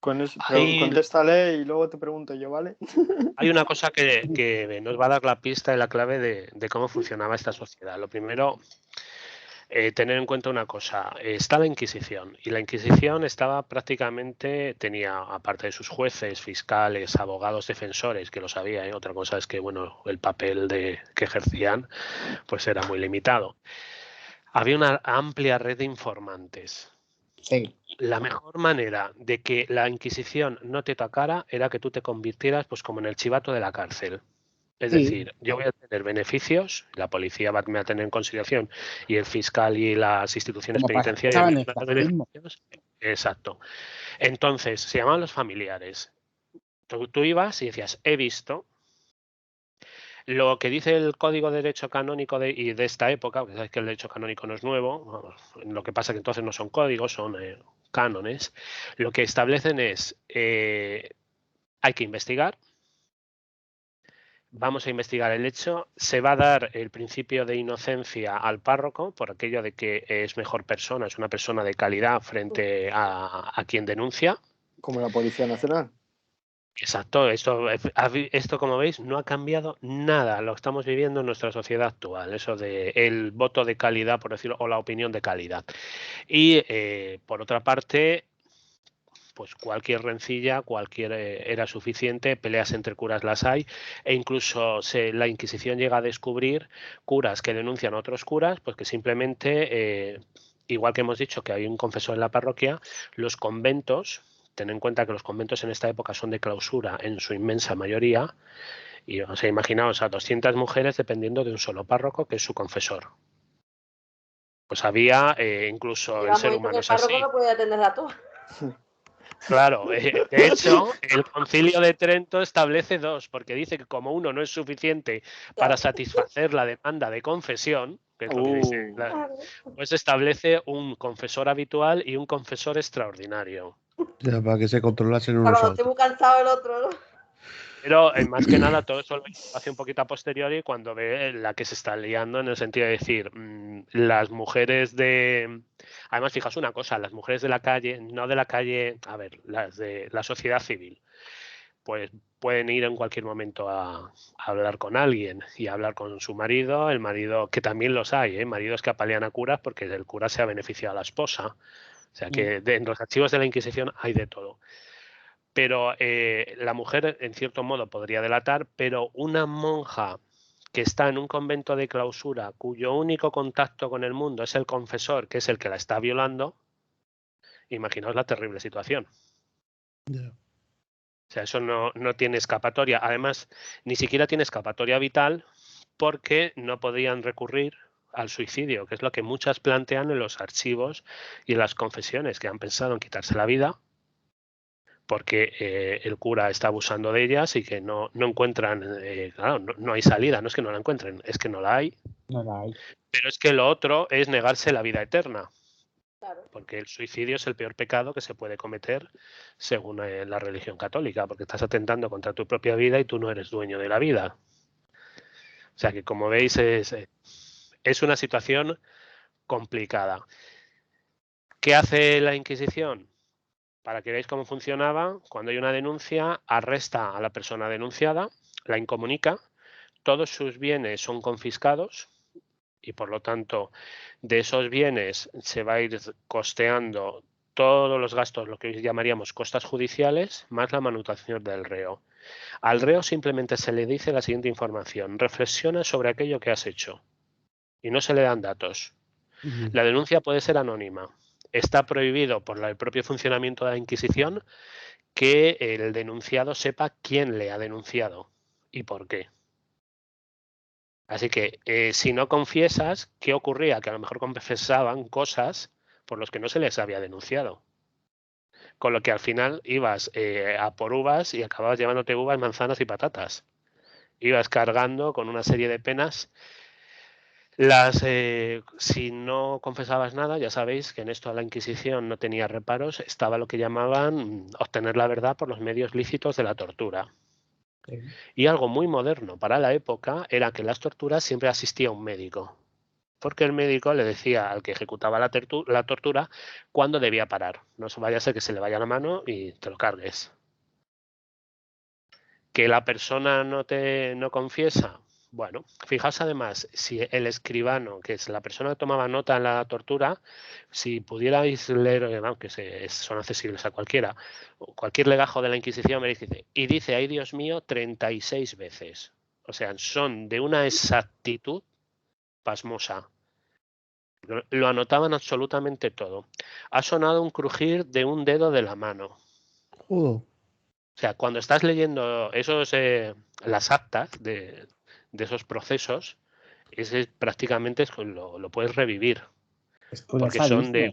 Contéstale y luego te pregunto yo, ¿vale? Hay una cosa que nos va a dar la pista y la clave de cómo funcionaba esta sociedad. Lo primero, tener en cuenta una cosa. Está la Inquisición y la Inquisición tenía, aparte de sus jueces, fiscales, abogados, defensores, que lo sabía, otra cosa es que, bueno, el papel que ejercían pues era muy limitado. Había una amplia red de informantes. Sí. La mejor manera de que la Inquisición no te tocara era que tú te convirtieras pues como en el chivato de la cárcel. Es decir, yo voy a tener beneficios, la policía me va a tener en consideración y el fiscal y las instituciones Como penitenciarias pasaba me en van a el dar fascismo. beneficios. Exacto. Entonces, se llamaban los familiares. Tú ibas y decías, he visto. Lo que dice el Código de Derecho Canónico de esta época, porque sabes que el derecho canónico no es nuevo, lo que pasa es que entonces no son códigos, son cánones, lo que establecen es, hay que investigar, vamos a investigar el hecho, se va a dar el principio de inocencia al párroco por aquello de que es mejor persona, es una persona de calidad frente a quien denuncia. Como la Policía Nacional. Exacto, esto como veis no ha cambiado nada, lo estamos viviendo en nuestra sociedad actual, eso de el voto de calidad, por decirlo, o la opinión de calidad. Y por otra parte, pues cualquier rencilla, era suficiente, peleas entre curas las hay, e incluso la Inquisición llega a descubrir curas que denuncian a otros curas, pues que simplemente, igual que hemos dicho que hay un confesor en la parroquia, los conventos. Ten en cuenta que los conventos en esta época son de clausura en su inmensa mayoría y, o sea, imaginaos a 200 mujeres dependiendo de un solo párroco que es su confesor. Pues había incluso el ser humano el párroco no puede atenderla a todas. Claro, de hecho, el Concilio de Trento establece dos, porque dice que como uno no es suficiente para satisfacer la demanda de confesión, que es lo que dice, pues establece un confesor habitual y un confesor extraordinario. Ya, para que se controlasen unos Cuando a esté muy otros. cansado el otro, ¿no? Pero más que nada todo eso lo hace un poquito a posteriori cuando ve la que se está liando, en el sentido de decir, las mujeres de... Además, fijaos una cosa, las mujeres de la calle, no de la calle, a ver, las de la sociedad civil, pues pueden ir en cualquier momento a hablar con alguien y a hablar con su marido, el marido, que también los hay, maridos que apalean a curas porque el cura se ha beneficiado a la esposa. O sea que en los archivos de la Inquisición hay de todo. Pero la mujer, en cierto modo, podría delatar, pero una monja que está en un convento de clausura, cuyo único contacto con el mundo es el confesor, que es el que la está violando, imaginaos la terrible situación. Yeah. O sea, eso no tiene escapatoria. Además, ni siquiera tiene escapatoria vital porque no podían recurrir al suicidio, que es lo que muchas plantean en los archivos y en las confesiones, que han pensado en quitarse la vida porque el cura está abusando de ellas y que no encuentran, claro, no hay salida, no es que no la encuentren, es que no la hay. No la hay. Pero es que lo otro es negarse la vida eterna. Claro. Porque el suicidio es el peor pecado que se puede cometer según la religión católica, porque estás atentando contra tu propia vida y tú no eres dueño de la vida. O sea que, como veis, es una situación complicada. ¿Qué hace la Inquisición? Para que veáis cómo funcionaba, cuando hay una denuncia, arresta a la persona denunciada, la incomunica, todos sus bienes son confiscados y, por lo tanto, de esos bienes se va a ir costeando todos los gastos, lo que hoy llamaríamos costas judiciales, más la manutención del reo. Al reo simplemente se le dice la siguiente información: reflexiona sobre aquello que has hecho, y no se le dan datos. La denuncia puede ser anónima. Está prohibido por el propio funcionamiento de la Inquisición que el denunciado sepa quién le ha denunciado y por qué. Así que si no confiesas, ¿qué ocurría? Que a lo mejor confesaban cosas por las que no se les había denunciado. Con lo que al final ibas a por uvas y acababas llevándote uvas, manzanas y patatas. Ibas cargando con una serie de penas. Si no confesabas nada, ya sabéis que en esto la Inquisición no tenía reparos, estaba lo que llamaban obtener la verdad por los medios lícitos de la tortura. Sí. Y algo muy moderno para la época era que en las torturas siempre asistía un médico, porque el médico le decía al que ejecutaba la tortura cuándo debía parar. No vaya a ser que se le vaya la mano y te lo cargues. Que la persona no confiesa. Bueno, fijaos además, si el escribano, que es la persona que tomaba nota en la tortura, si pudierais leer, aunque son accesibles a cualquiera, cualquier legajo de la Inquisición, me dice, y dice, ay Dios mío, 36 veces. O sea, son de una exactitud pasmosa. Lo anotaban absolutamente todo. Ha sonado un crujir de un dedo de la mano. O sea, cuando estás leyendo las actas de esos procesos, prácticamente lo puedes revivir. Porque son de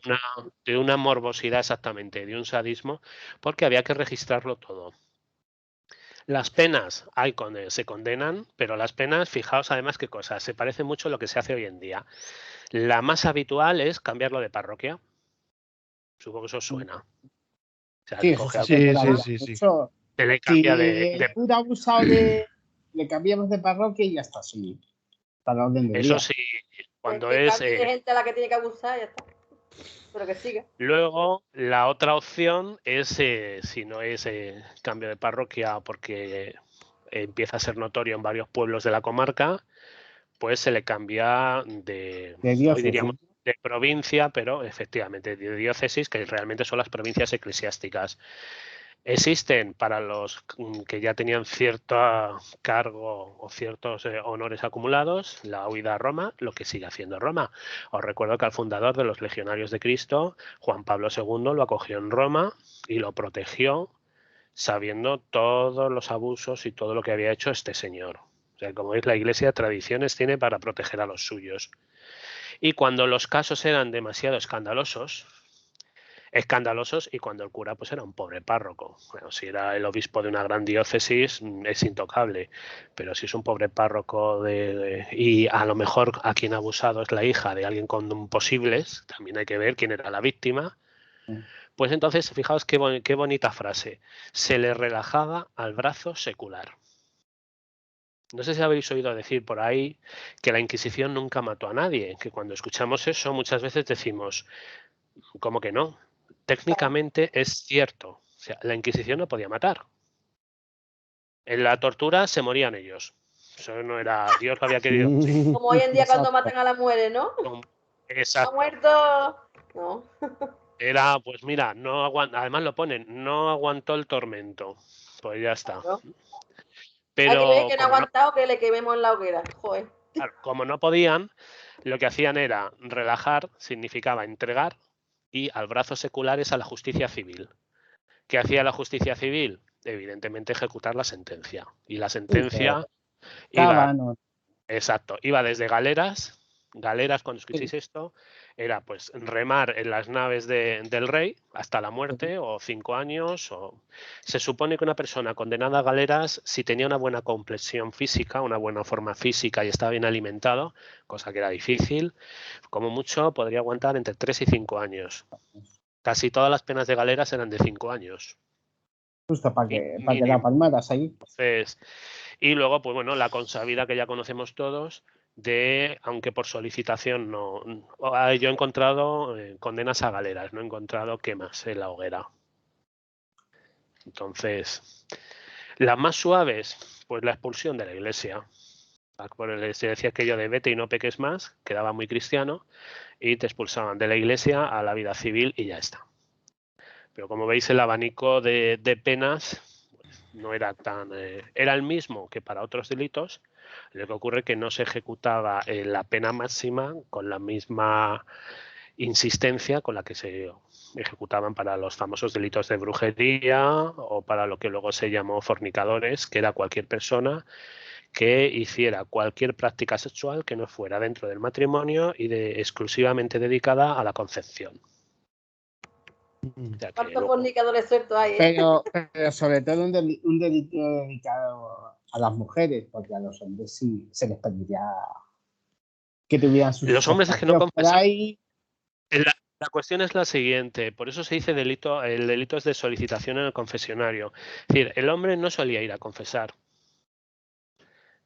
una morbosidad exactamente, de un sadismo, porque había que registrarlo todo. Las penas, se condenan, pero las penas, fijaos además qué cosas, se parece mucho a lo que se hace hoy en día. La más habitual es cambiarlo de parroquia. Supongo que eso os suena. O sea, sí, sí. Se le cambia el cura ha abusado le cambiamos de parroquia y ya está, sí. Para orden del eso día. sí, cuando es gente a la que tiene que abusar, ya está. Pero que siga. Luego, la otra opción es, si no es cambio de parroquia porque empieza a ser notorio en varios pueblos de la comarca, pues se le cambia de diócesis. Hoy diríamos de provincia, pero efectivamente de diócesis, que realmente son las provincias eclesiásticas. Existen para los que ya tenían cierto cargo o ciertos honores acumulados, la huida a Roma, lo que sigue haciendo Roma. Os recuerdo que al fundador de los Legionarios de Cristo, Juan Pablo II, lo acogió en Roma y lo protegió sabiendo todos los abusos y todo lo que había hecho este señor. O sea, como veis, la Iglesia tradiciones tiene para proteger a los suyos. Y cuando los casos eran demasiado escandalosos y cuando el cura pues era un pobre párroco. Bueno, si era el obispo de una gran diócesis es intocable, pero si es un pobre párroco y a lo mejor a quien ha abusado es la hija de alguien con posibles, también hay que ver quién era la víctima Pues entonces, fijaos qué bonita frase. Se le relajaba al brazo secular. No sé si habéis oído decir por ahí que la Inquisición nunca mató a nadie, que cuando escuchamos eso muchas veces decimos, ¿cómo que no? Técnicamente es cierto. O sea, la Inquisición no podía matar. En la tortura se morían ellos. Eso no era, Dios lo había querido. Sí. Como hoy en día cuando matan a las mujeres, ¿no? Exacto. Ha muerto. No. Era, pues mira, no además lo ponen, no aguantó el tormento. Pues ya está. Claro. Pero Hay que ver que no ha aguantado que le quememos en la hoguera. Joder. Claro, como no podían, lo que hacían era relajar, significaba entregar, y al brazo secular es a la justicia civil. ¿Qué hacía la justicia civil? Evidentemente ejecutar la sentencia. Y la sentencia iba, exacto, iba desde galeras, cuando escuchéis esto, era pues remar en las naves del rey hasta la muerte o 5 años. Se supone que una persona condenada a galeras, si tenía una buena complexión física, una buena forma física y estaba bien alimentado, cosa que era difícil, como mucho podría aguantar entre 3 y 5 años. Casi todas las penas de galeras eran de 5 años. Justo para que la palmaras ahí. Entonces, y luego, pues bueno, la consabida que ya conocemos todos, aunque por solicitación no. Yo he encontrado condenas a galeras, no he encontrado quemas en la hoguera. Entonces, las más suaves, pues la expulsión de la iglesia. Se decía aquello de vete y no peques más, quedaba muy cristiano, y te expulsaban de la iglesia a la vida civil y ya está. Pero como veis, el abanico de penas no era tan... era el mismo que para otros delitos. Lo que ocurre es que no se ejecutaba la pena máxima con la misma insistencia con la que se ejecutaban para los famosos delitos de brujería o para lo que luego se llamó fornicadores, que era cualquier persona que hiciera cualquier práctica sexual que no fuera dentro del matrimonio y exclusivamente dedicada a la concepción. ¿Cuántos fornicadores sueltos hay? Pero sobre todo un delito dedicado a las mujeres, porque a los hombres sí se les pediría que tuvieran sus... Los hombres es que no confesan. La cuestión es la siguiente, por eso se dice delito, el delito es de solicitación en el confesionario. Es decir, el hombre no solía ir a confesar.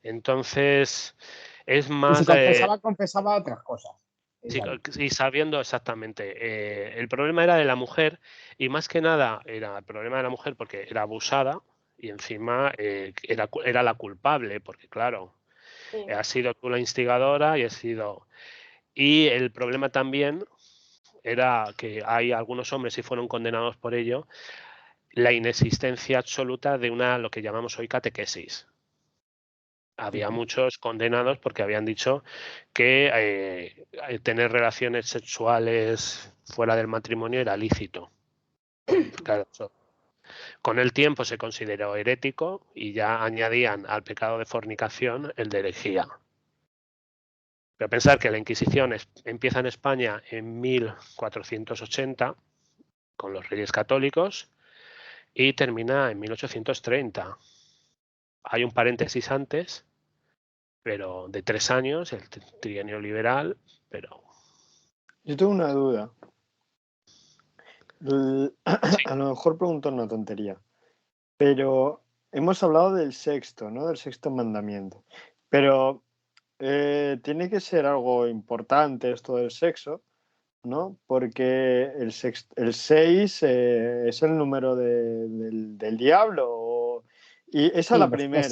Entonces, es más... Y si confesaba otras cosas. Sí, y sabiendo exactamente. El problema era de la mujer y más que nada era el problema de la mujer porque era abusada y encima era la culpable porque claro, Sí. has sido tú la instigadora y has sido... Y el problema también era que hay algunos hombres y fueron condenados por ello, la inexistencia absoluta de lo que llamamos hoy catequesis. Había muchos condenados porque habían dicho que tener relaciones sexuales fuera del matrimonio era lícito. Claro, con el tiempo se consideró herético y ya añadían al pecado de fornicación el de herejía. Pero pensar que la Inquisición empieza en España en 1480 con los Reyes Católicos y termina en 1830. Hay un paréntesis antes, pero de 3 años, el trienio liberal, pero... Yo tengo una duda. A lo mejor pregunto una tontería, pero hemos hablado del sexto, ¿no? Del sexto mandamiento. Pero tiene que ser algo importante esto del sexo, ¿no? Porque el 6 es el número del diablo. Y esa es la primera.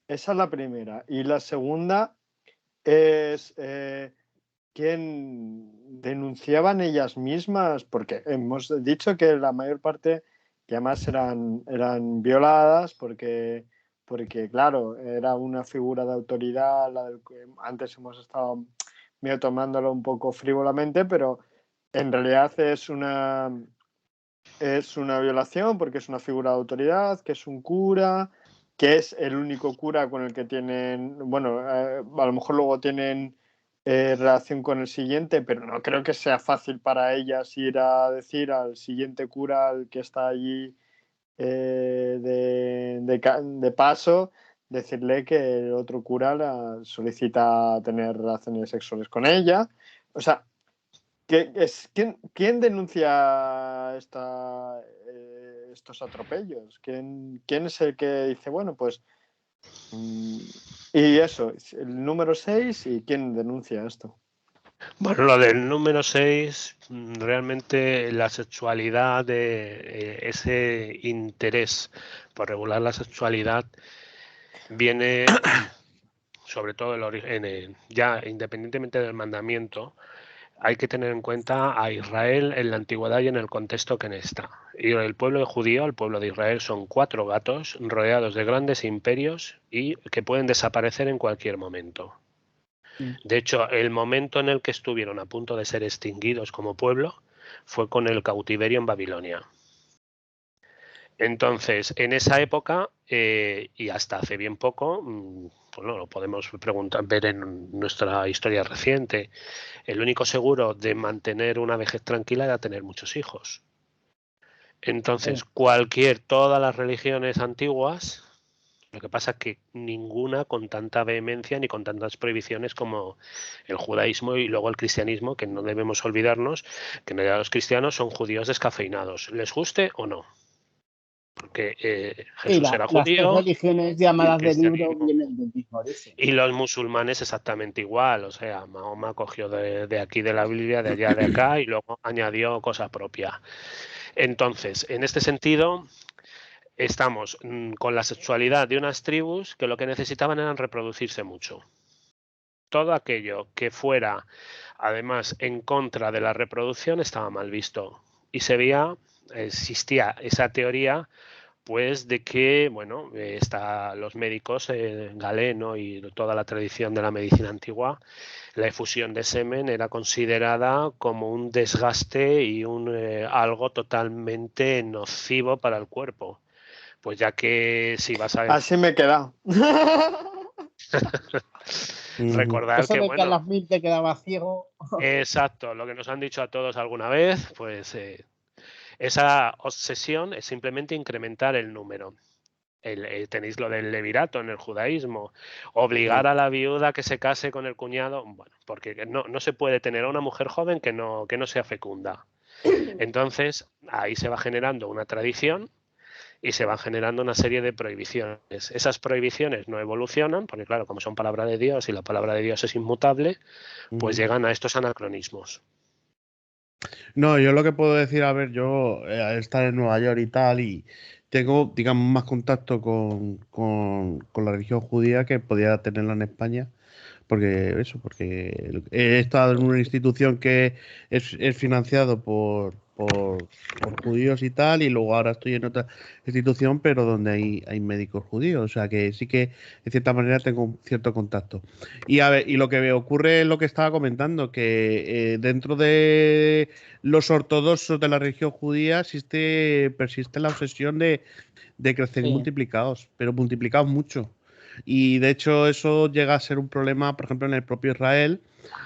Esa es la primera. Y la segunda es quién denunciaban ellas mismas, porque hemos dicho que la mayor parte, que además eran violadas, porque claro, era una figura de autoridad, la del que antes hemos estado medio tomándolo un poco frívolamente, pero en realidad es una violación porque es una figura de autoridad, que es un cura, que es el único cura con el que tienen, bueno, a lo mejor luego tienen relación con el siguiente, pero no creo que sea fácil para ellas ir a decir al siguiente cura, al que está allí de paso, decirle que el otro cura la solicita tener relaciones sexuales con ella. O sea, ¿Quién denuncia estos atropellos? ¿Quién es el que dice, bueno, pues... y eso, el número 6, ¿y quién denuncia esto? Bueno, lo del número 6, realmente la sexualidad, ese interés por regular la sexualidad viene sobre todo ya independientemente del mandamiento. Hay que tener en cuenta a Israel en la antigüedad y en el contexto que está. Y el pueblo judío, el pueblo de Israel, son 4 gatos rodeados de grandes imperios y que pueden desaparecer en cualquier momento. De hecho, el momento en el que estuvieron a punto de ser extinguidos como pueblo fue con el cautiverio en Babilonia. Entonces, en esa época, y hasta hace bien poco, bueno, lo podemos ver en nuestra historia reciente, el único seguro de mantener una vejez tranquila era tener muchos hijos. Entonces, todas las religiones antiguas, lo que pasa es que ninguna con tanta vehemencia ni con tantas prohibiciones como el judaísmo y luego el cristianismo, que no debemos olvidarnos que en realidad los cristianos son judíos descafeinados, les guste o no. Porque Jesús era judío. Las religiones llamadas de libro vienen del mismo origen. Y los musulmanes exactamente igual. O sea, Mahoma cogió de aquí de la Biblia, de allá, de acá, y luego añadió cosa propia. Entonces, en este sentido, estamos con la sexualidad de unas tribus que lo que necesitaban era reproducirse mucho. Todo aquello que fuera, además, en contra de la reproducción estaba mal visto. Y existía esa teoría, pues, de que, bueno, los médicos, Galeno y toda la tradición de la medicina antigua, la efusión de semen era considerada como un desgaste y algo totalmente nocivo para el cuerpo. Pues ya que si vas a... Así me he quedado. Recordar eso de que a las 1000 te quedaba ciego. Exacto, lo que nos han dicho a todos alguna vez, pues esa obsesión es simplemente incrementar el número. Tenéis lo del levirato en el judaísmo, obligar a la viuda que se case con el cuñado, bueno, porque no se puede tener a una mujer joven que no sea fecunda. Entonces, ahí se va generando una tradición y se van generando una serie de prohibiciones. Esas prohibiciones no evolucionan, porque claro, como son palabra de Dios y la palabra de Dios es inmutable, pues llegan a estos anacronismos. No, yo lo que puedo decir, a ver, yo al estar en Nueva York y tal, y tengo, digamos, más contacto con la religión judía que podía tenerla en España, porque he estado en una institución que es financiado por judíos y tal, y luego ahora estoy en otra institución, pero donde hay médicos judíos, o sea que sí que de cierta manera tengo un cierto contacto. Y a ver, y lo que me ocurre es lo que estaba comentando, que dentro de los ortodoxos de la religión judía persiste la obsesión de crecer multiplicados, pero multiplicados mucho. Y de hecho eso llega a ser un problema, por ejemplo, en el propio Israel,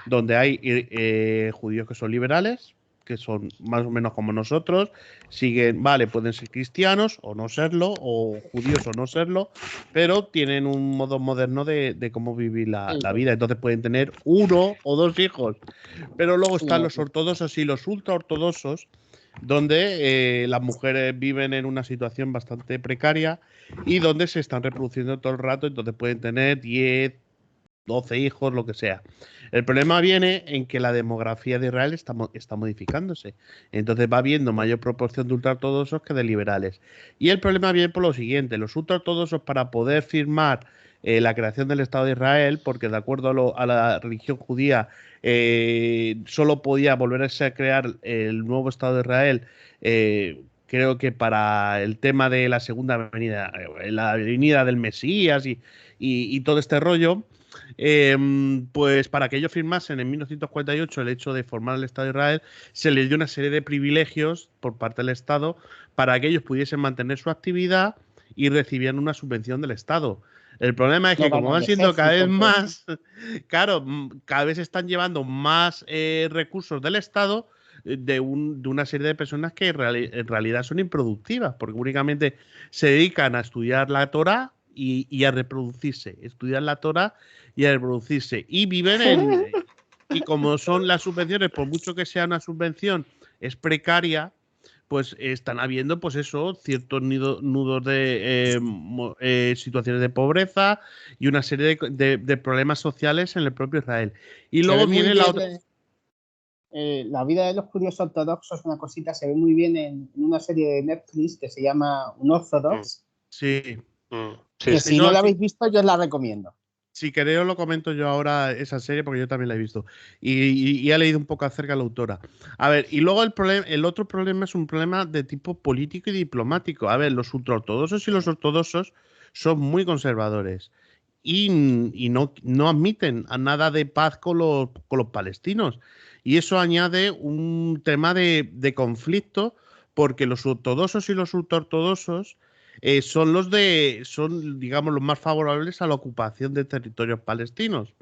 donde hay judíos que son liberales, que son más o menos como nosotros, pueden ser cristianos o no serlo, o judíos o no serlo, pero tienen un modo moderno de cómo vivir la vida. Entonces pueden tener 1 o 2 hijos. Pero luego están los ortodoxos y los ultraortodoxos, donde las mujeres viven en una situación bastante precaria y donde se están reproduciendo todo el rato, entonces pueden tener 10, 12 hijos, lo que sea. El problema viene en que la demografía de Israel está modificándose. Entonces va habiendo mayor proporción de ultraortodoxos que de liberales. Y el problema viene por lo siguiente: los ultraortodoxos, para poder firmar la creación del Estado de Israel, porque de acuerdo a la religión judía solo podía volverse a crear el nuevo Estado de Israel, creo que para el tema de la segunda venida, la venida del Mesías y todo este rollo, pues para que ellos firmasen en 1948 el hecho de formar el Estado de Israel, se les dio una serie de privilegios por parte del Estado para que ellos pudiesen mantener su actividad y recibían una subvención del Estado. El problema es que como van siendo cada vez más, claro, cada vez están llevando más recursos del Estado de una serie de personas que en realidad son improductivas, porque únicamente se dedican a estudiar la Torá y a reproducirse, estudiar la Torá y a reproducirse, y viven Y como son las subvenciones, por mucho que sea una subvención, es precaria, pues están habiendo, pues eso, ciertos nudos de situaciones de pobreza y una serie de problemas sociales en el propio Israel. Y luego viene la otra. La vida de los judíos ortodoxos, una cosita, se ve muy bien en una serie de Netflix que se llama Unorthodox. Sí. Que si no la habéis visto, yo os la recomiendo. Si queréis, os lo comento yo ahora esa serie, porque yo también la he visto. Y he leído un poco acerca de la autora. A ver, y luego el otro problema es un problema de tipo político y diplomático. A ver, los ultraortodoxos y los ortodoxos son muy conservadores y no admiten a nada de paz con los palestinos. Y eso añade un tema de conflicto, porque los ortodoxos y los ultraortodoxos son, digamos, los más favorables a la ocupación de territorios palestinos,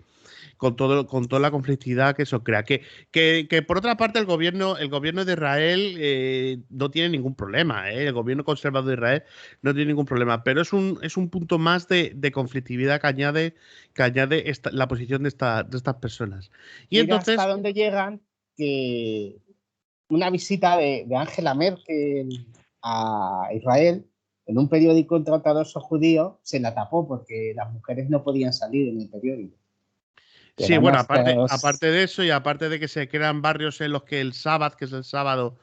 con toda la conflictividad que eso crea. Que por otra parte el gobierno de Israel no tiene ningún problema, el gobierno conservador de Israel no tiene ningún problema, pero es un punto más de conflictividad que añade la posición de estas personas. Y mira entonces, hasta dónde llegan, que una visita de Angela Merkel a Israel en un periódico ultraortodoxo judío se la tapó porque las mujeres no podían salir en el periódico. Sí, bueno, aparte de eso y aparte de que se crean barrios en los que el sábado, que es el sábado,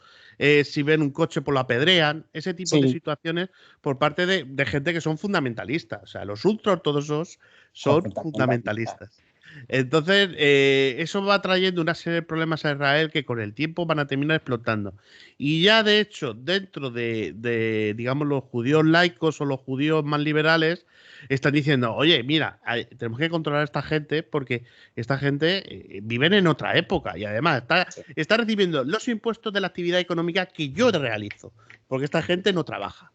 si ven un coche pues lo apedrean, ese tipo de situaciones por parte de gente que son fundamentalistas. O sea, los ultraortodoxos son fundamentalistas. Entonces, eso va trayendo una serie de problemas a Israel que con el tiempo van a terminar explotando. Y ya, de hecho, dentro de digamos, los judíos laicos o los judíos más liberales, están diciendo, oye, mira, tenemos que controlar a esta gente porque esta gente vive en otra época y además está recibiendo los impuestos de la actividad económica que yo realizo, porque esta gente no trabaja.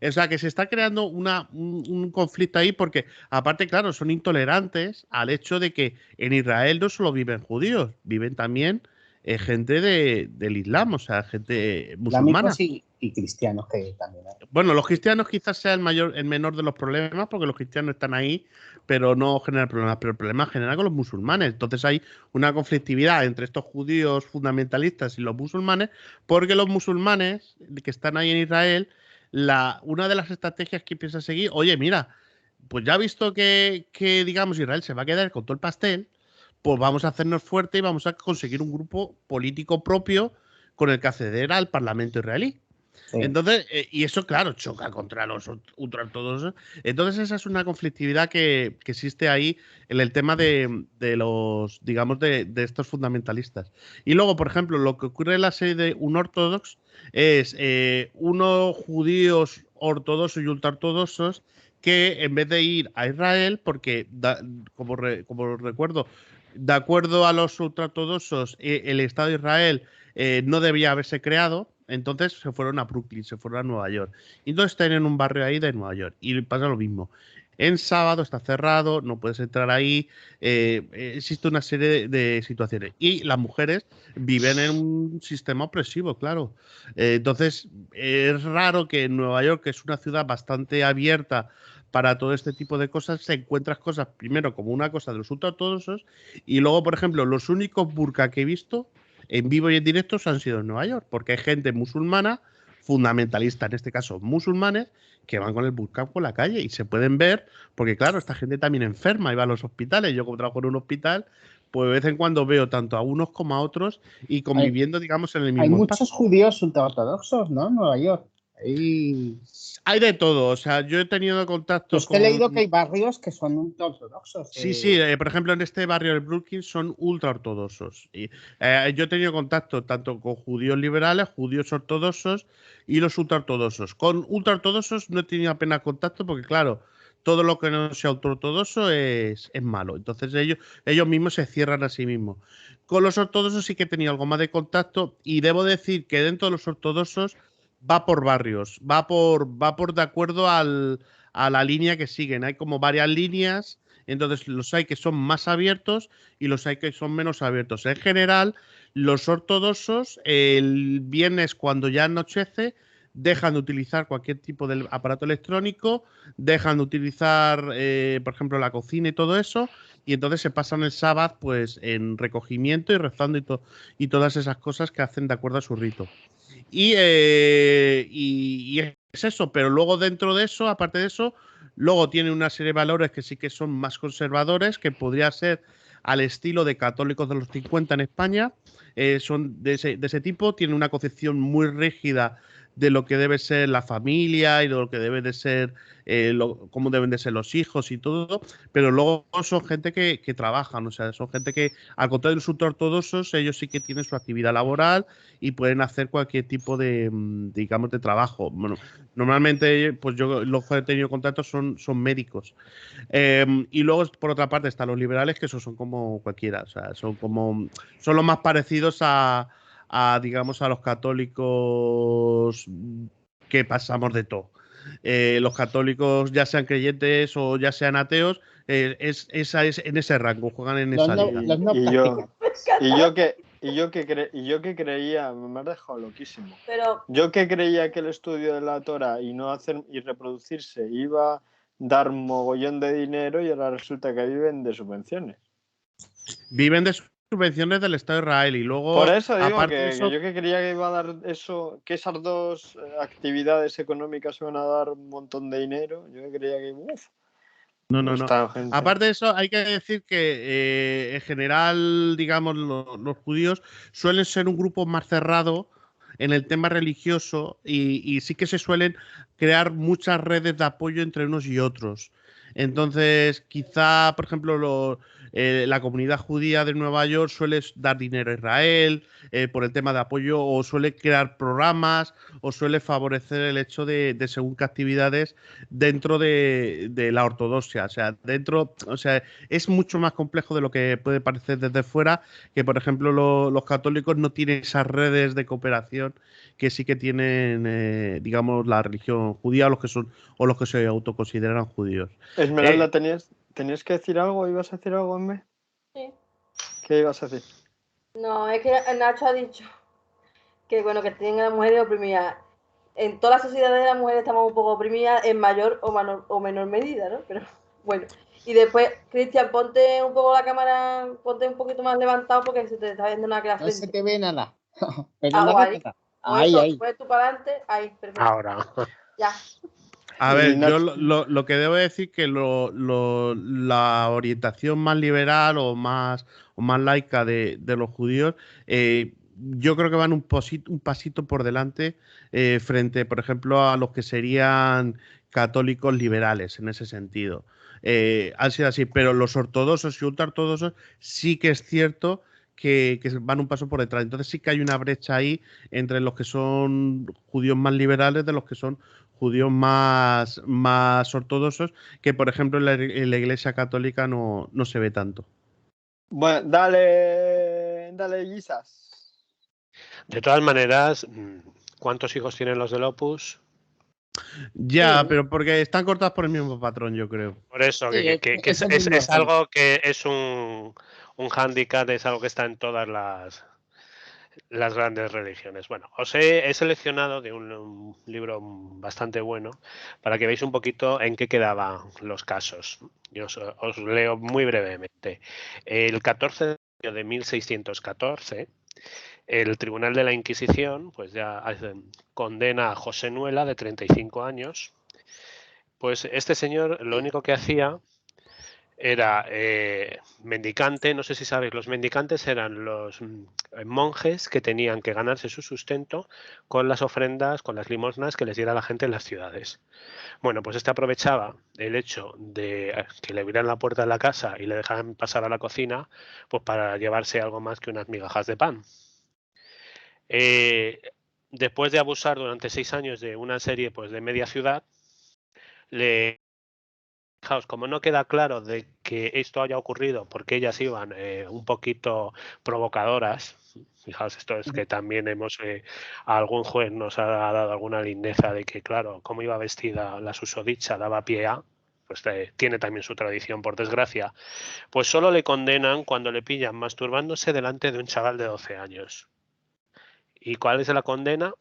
O sea, que se está creando un conflicto ahí porque, aparte, claro, son intolerantes al hecho de que en Israel no solo viven judíos, viven también gente del Islam, o sea, gente musulmana. Y cristianos que también hay. Bueno, los cristianos quizás sea el menor de los problemas, porque los cristianos están ahí, pero no generan problemas. Pero el problema genera con los musulmanes. Entonces hay una conflictividad entre estos judíos fundamentalistas y los musulmanes, porque los musulmanes que están ahí en Israel, una de las estrategias que empieza a seguir, oye, mira, pues ya visto que digamos Israel se va a quedar con todo el pastel, pues vamos a hacernos fuerte y vamos a conseguir un grupo político propio con el que acceder al Parlamento israelí. Sí. Entonces, y eso, claro, choca contra los ultraortodoxos. Entonces, esa es una conflictividad que existe ahí en el tema de los, digamos, de estos fundamentalistas. Y luego, por ejemplo, lo que ocurre en la serie de Unorthodox es unos judíos ortodoxos y ultraortodoxos que en vez de ir a Israel, porque como recuerdo, de acuerdo a los ultraortodoxos, el Estado de Israel no debía haberse creado. Entonces se fueron a Brooklyn, se fueron a Nueva York. Y entonces están en un barrio ahí de Nueva York. Y pasa lo mismo. En sábado está cerrado, no puedes entrar ahí. Existe una serie de situaciones. Y las mujeres viven en un sistema opresivo, claro. Entonces es raro que en Nueva York, que es una ciudad bastante abierta para todo este tipo de cosas, se encuentras cosas primero como una cosa de los ultraortodoxos y luego, por ejemplo, los únicos burka que he visto en vivo y en directo han sido en Nueva York, porque hay gente musulmana, fundamentalista en este caso, musulmanes, que van con el burka por la calle y se pueden ver, porque claro, esta gente también enferma y va a los hospitales. Yo como trabajo en un hospital, pues de vez en cuando veo tanto a unos como a otros y conviviendo, digamos, en el mismo Hay muchos judíos ultraortodoxos, ¿no? En Nueva York. Hay de todo, o sea, yo he tenido contacto con... he leído que hay barrios que son ultraortodoxos. Sí, por ejemplo, en este barrio de Brooklyn son ultraortodoxos. Yo he tenido contacto tanto con judíos liberales, judíos ortodoxos y los ultraortodoxos. Con ultraortodoxos no he tenido apenas contacto porque, claro, todo lo que no sea ultraortodoxo es malo. Entonces ellos mismos se cierran a sí mismos. Con los ortodoxos sí que he tenido algo más de contacto y debo decir que dentro de los ortodoxos va por barrios, va por de acuerdo a la línea que siguen. Hay como varias líneas, entonces los hay que son más abiertos y los hay que son menos abiertos. En general, los ortodoxos el viernes cuando ya anochece dejan de utilizar cualquier tipo de aparato electrónico, dejan de utilizar, por ejemplo, la cocina y todo eso, y entonces se pasan el sábado pues en recogimiento y rezando y todas esas cosas que hacen de acuerdo a su rito. Y es eso, pero luego dentro de eso, aparte de eso, luego tiene una serie de valores que sí que son más conservadores, que podría ser al estilo de católicos de los 50 en España. Son de ese tipo, tienen una concepción muy rígida de lo que debe ser la familia y de lo que debe de ser, cómo deben de ser los hijos y todo, pero luego son gente que trabajan, o sea, son gente que, al contrario de los ultraortodoxos, ellos sí que tienen su actividad laboral y pueden hacer cualquier tipo de, digamos, de trabajo. Bueno, normalmente, pues yo los que he tenido contacto son médicos. Y luego, por otra parte, están los liberales, que esos son como cualquiera, o sea, son los más parecidos digamos, a los católicos que pasamos de todo. Los católicos, ya sean creyentes o ya sean ateos, es en ese rango, juegan en esa liga. Y yo que creía, me has dejado loquísimo. Pero yo que creía que el estudio de la Torah y no hacer y reproducirse iba a dar mogollón de dinero, y ahora resulta que viven de subvenciones. Viven de subvenciones del Estado de Israel, y luego, por eso digo aparte que, de eso, que yo que creía que iba a dar eso, que esas dos actividades económicas iban a dar un montón de dinero. Yo que creía que No. Aparte de eso, hay que decir que en general, digamos, los judíos suelen ser un grupo más cerrado en el tema religioso, y sí que se suelen crear muchas redes de apoyo entre unos y otros. Entonces, quizá, por ejemplo, la comunidad judía de Nueva York suele dar dinero a Israel por el tema de apoyo, o suele crear programas, o suele favorecer el hecho de según qué actividades dentro de la ortodoxia. O sea, es mucho más complejo de lo que puede parecer desde fuera, que por ejemplo los católicos no tienen esas redes de cooperación que sí que tienen, digamos, la religión judía, o los que se autoconsideran judíos. Esmeralda, ¿tenías que decir algo? ¿Ibas a decir algo en mí? sí. ¿Qué ibas a decir? No, es que Nacho ha dicho que bueno, que tienen a las mujeres oprimidas. En todas las sociedades las mujeres estamos un poco oprimidas en mayor o menor medida, ¿no? Pero bueno. Y después, Cristian, ponte un poco la cámara, ponte un poquito más levantado porque se te está viendo nada que la frente. No se te ve nada. Pero ahí. Ahí. Puedes tú para adelante, ahí, perfecto. Ahora. Ya. A ver, yo lo que debo decir que la orientación más liberal o más laica de los judíos, yo creo que van un pasito por delante frente, por ejemplo, a los que serían católicos liberales en ese sentido. Han sido así, pero los ortodoxos y ultraortodoxos sí que es cierto que van un paso por detrás. Entonces sí que hay una brecha ahí entre los que son judíos más liberales de los que son judíos más ortodoxos, que por ejemplo en la Iglesia Católica no se ve tanto. Bueno, dale, Gisas. De todas maneras, ¿cuántos hijos tienen los del Opus? Ya, sí, pero porque están cortados por el mismo patrón, yo creo. Por eso, sí, que es algo que es un hándicap, es algo que está en todas las grandes religiones. Bueno, os he seleccionado de un libro bastante bueno para que veáis un poquito en qué quedaban los casos. Yo os leo muy brevemente. El 14 de mayo de 1614, el Tribunal de la Inquisición pues ya condena a José Nuela, de 35 años. Pues este señor lo único que hacía era mendicante. No sé si sabéis, los mendicantes eran los monjes que tenían que ganarse su sustento con las ofrendas, con las limosnas que les diera la gente en las ciudades. Bueno, pues este aprovechaba el hecho de que le abrieran la puerta de la casa y le dejaran pasar a la cocina, pues para llevarse algo más que unas migajas de pan. Después de abusar durante 6 años de una serie pues de media ciudad, fijaos, como no queda claro de que esto haya ocurrido porque ellas iban un poquito provocadoras, fijaos, esto es que también algún juez nos ha dado alguna lindeza de que, claro, cómo iba vestida la susodicha daba pie a, pues tiene también su tradición, por desgracia, pues solo le condenan cuando le pillan masturbándose delante de un chaval de 12 años. ¿Y cuál es la condena?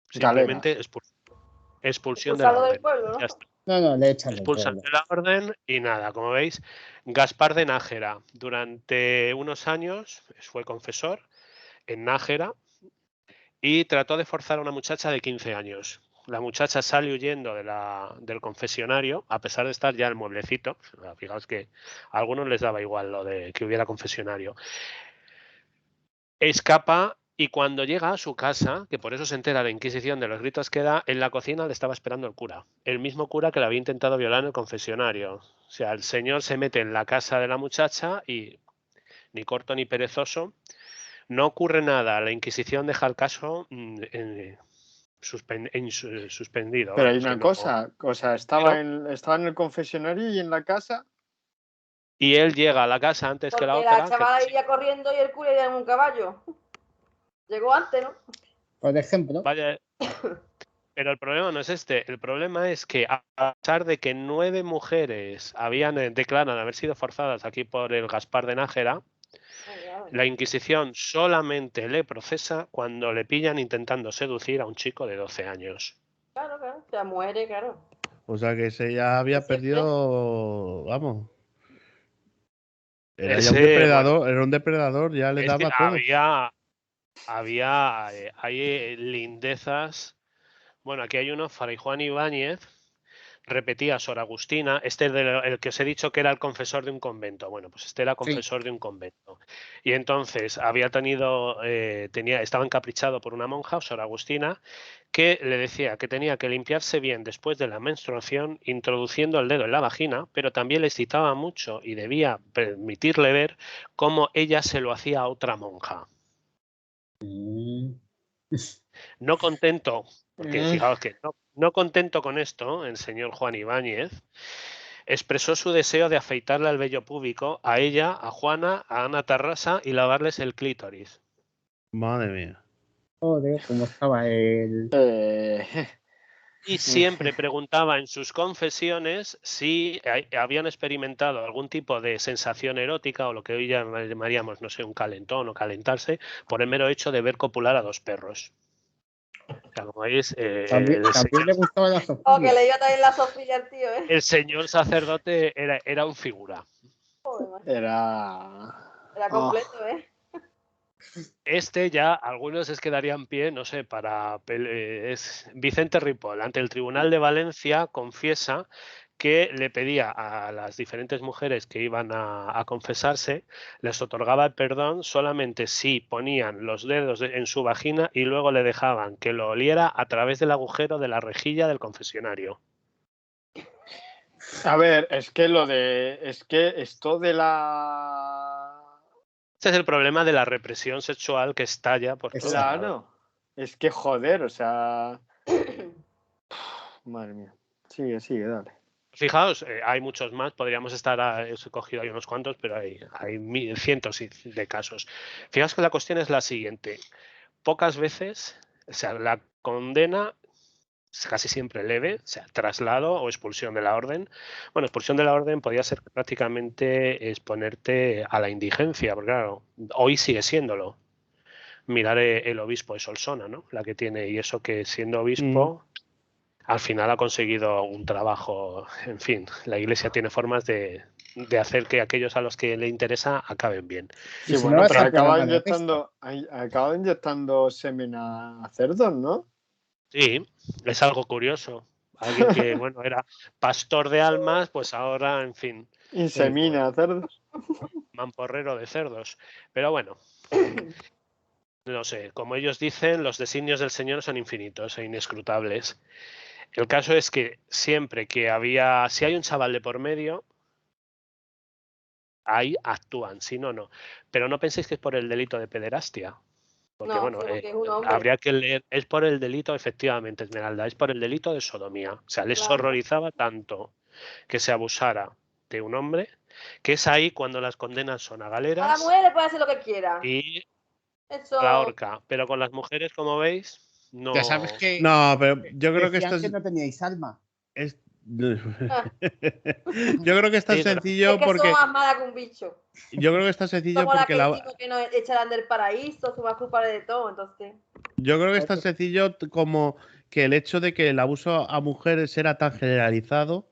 Simplemente expulsión de la Expulsado del orden. pueblo, ¿no? Ya está. No, le echan del Expulsan pueblo. de la orden y nada, como veis, Gaspar de Nájera durante unos años fue confesor en Nájera y trató de forzar a una muchacha de 15 años. La muchacha sale huyendo del confesionario, a pesar de estar ya el mueblecito. Fijaos que a algunos les daba igual lo de que hubiera confesionario. Escapa y cuando llega a su casa, que por eso se entera la Inquisición de los gritos que da, en la cocina le estaba esperando el cura. El mismo cura que le había intentado violar en el confesionario. O sea, el señor se mete en la casa de la muchacha y ni corto ni perezoso. No ocurre nada. La Inquisición deja el caso suspendido. Pero hay Vamos, que una no. cosa, o sea, estaba en el confesionario y en la casa. Y él llega a la casa antes que la Porque la otra. chavala iría corriendo y el cura iría en un caballo. Llegó antes, ¿no? Por ejemplo, Vaya. Pero el problema no es este. El problema es que a pesar de que 9 mujeres declaran haber sido forzadas aquí por el Gaspar de Nájera, la Inquisición solamente le procesa cuando le pillan intentando seducir a un chico de 12 años. Claro, claro. O sea, muere, claro. O sea que ese ya había Siempre. perdido, vamos. Era ya un Ese, depredador, bueno, era un depredador, ya le es que daba todo. hay lindezas. Bueno, aquí hay uno, Fray Juan Ibáñez, repetía Sor Agustina, este es el que os he dicho que era el confesor de un convento. Bueno, pues este era confesor de un convento. Y entonces había tenido, estaba encaprichado por una monja, Sor Agustina, que le decía que tenía que limpiarse bien después de la menstruación, introduciendo el dedo en la vagina, pero también le excitaba mucho y debía permitirle ver cómo ella se lo hacía a otra monja. No contento, porque fijaos que no contento con esto, el señor Juan Ibáñez expresó su deseo de afeitarle el vello púbico a ella, a Juana, a Ana Tarrasa y lavarles el clítoris. Madre mía. joder, cómo estaba el. Y siempre preguntaba en sus confesiones si habían experimentado algún tipo de sensación erótica o lo que hoy llamaríamos, no sé, un calentón o calentarse por el mero hecho de ver copular a 2 perros. O sea, como veis, También le gustaba la Sofía. O que le iba también la Sofía al tío, ¿eh? el señor sacerdote era un figura. Joder, macho. Era completo, ¿eh? Este ya, algunos es que darían pie, no sé, es Vicente Ripoll, ante el Tribunal de Valencia, confiesa que le pedía a las diferentes mujeres que iban a confesarse, les otorgaba el perdón solamente si ponían los dedos en su vagina y luego le dejaban que lo oliera a través del agujero de la rejilla del confesionario. A ver, es que esto de la. Este es el problema de la represión sexual que estalla por todos lados. Claro, es que joder, o sea. Madre mía. Sigue, dale. Fijaos, hay muchos más, podríamos estar, he cogido ahí unos cuantos, pero hay cientos de casos. Fijaos que la cuestión es la siguiente. Pocas veces, o sea, la condena es casi siempre leve, o sea, traslado o expulsión de la orden. Bueno, expulsión de la orden podía ser prácticamente exponerte a la indigencia, porque claro, hoy sigue siéndolo. Mirar el obispo de Solsona, ¿no? La que tiene, y eso que siendo obispo, al final ha conseguido un trabajo, en fin, la Iglesia tiene formas de hacer que aquellos a los que le interesa acaben bien. Sí, bueno, pero acaba inyectando semen a cerdos, ¿no? Sí, es algo curioso. Alguien que, bueno, era pastor de almas, pues ahora, en fin, Insemina a cerdos. mamporrero de cerdos. Pero bueno, no sé, como ellos dicen, los designios del Señor son infinitos e inescrutables. El caso es que siempre que si hay un chaval de por medio, ahí actúan, si no, no. Pero no penséis que es por el delito de pederastia. Porque, No, bueno, porque es un hombre. habría que leer, es por el delito, efectivamente, Esmeralda, es por el delito de sodomía. O sea, les horrorizaba tanto que se abusara de un hombre, que es ahí cuando las condenas son a A la galeras mujer le puede hacer lo que quiera. y Eso. a la horca. Pero con las mujeres, como veis, no. Ya sabes que No, pero yo creo que decían esto que es. no teníais alma. Ah, Yo creo que es tan Sí, pero- sencillo es que porque. somos más malas que un bicho. Yo creo que es tan sencillo Somos las porque que decimos que nos echarán del paraíso, somos culpables de todo, entonces. yo creo que es tan sencillo como que el hecho de que el abuso a mujeres era tan generalizado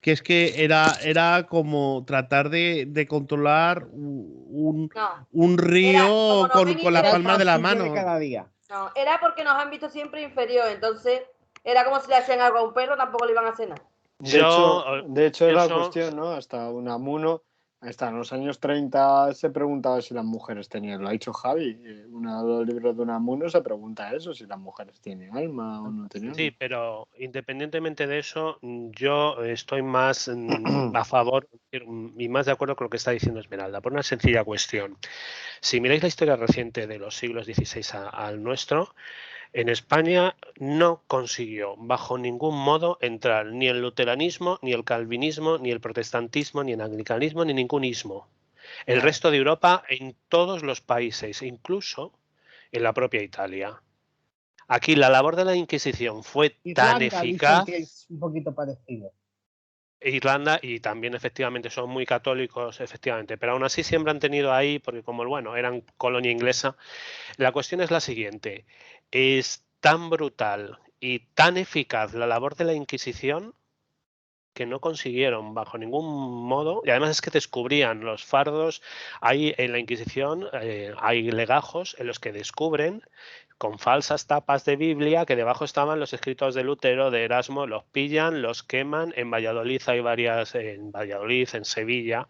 que es que era como tratar de controlar No. un Era como río nos ven con las Era el palmas de la inferiores. pan suyo de mano. cada día. No, era porque nos han visto siempre inferior, entonces era como si le hacían algo a un perro, tampoco le iban a hacer nada. De hecho es la eso, cuestión, ¿no? Hasta Unamuno, hasta en los años 30 se preguntaba si las mujeres tenían, lo ha dicho Javi, uno de los libros de Unamuno se pregunta eso, si las mujeres tienen alma o no tienen sí, alma. pero independientemente de eso, yo estoy más a favor y más de acuerdo con lo que está diciendo Esmeralda, por una sencilla cuestión. Si miráis la historia reciente de los siglos XVI al nuestro, en España no consiguió bajo ningún modo entrar ni el luteranismo, ni el calvinismo, ni el protestantismo, ni el anglicanismo, ni ningún ismo. El resto de Europa en todos los países, incluso en la propia Italia. Aquí la labor de la Inquisición fue tan Irlanda dicen eficaz, que es un poquito parecido. Irlanda, y también efectivamente son muy católicos, efectivamente, pero aún así siempre han tenido ahí, porque como bueno, eran colonia inglesa. La cuestión es la siguiente: es tan brutal y tan eficaz la labor de la Inquisición que no consiguieron bajo ningún modo, y además es que descubrían los fardos. Hay en la Inquisición hay legajos en los que descubren con falsas tapas de Biblia que debajo estaban los escritos de Lutero, de Erasmo, los pillan, los queman. En Valladolid hay varias, en Valladolid, en Sevilla,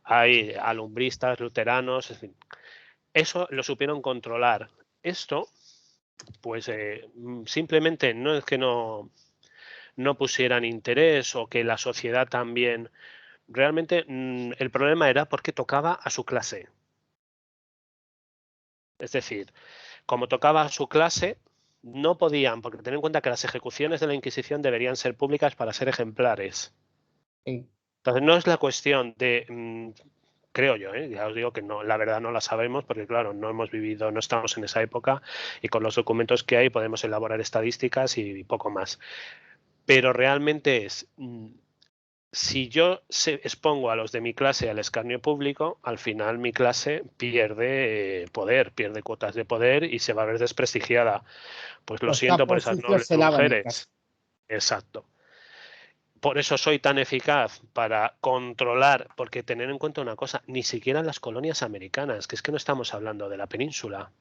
hay alumbristas luteranos, en fin. Eso lo supieron controlar. Esto, pues simplemente no es que no pusieran interés o que la sociedad también. Realmente el problema era porque tocaba a su clase. Es decir, como tocaba a su clase, no podían, porque ten en cuenta que las ejecuciones de la Inquisición deberían ser públicas para ser ejemplares. Sí. Entonces no es la cuestión de, creo yo, ya os digo que no, la verdad no la sabemos porque claro, no hemos vivido, no estamos en esa época y con los documentos que hay podemos elaborar estadísticas y poco más. Pero realmente es, si yo expongo a los de mi clase al escarnio público, al final mi clase pierde poder, pierde cuotas de poder y se va a ver desprestigiada. Pues lo Los siento por trapos esas sucios nobles se lavan en casa. mujeres. Exacto. Por eso soy tan eficaz para controlar, porque tener en cuenta una cosa, ni siquiera en las colonias americanas, que es que no estamos hablando de la península,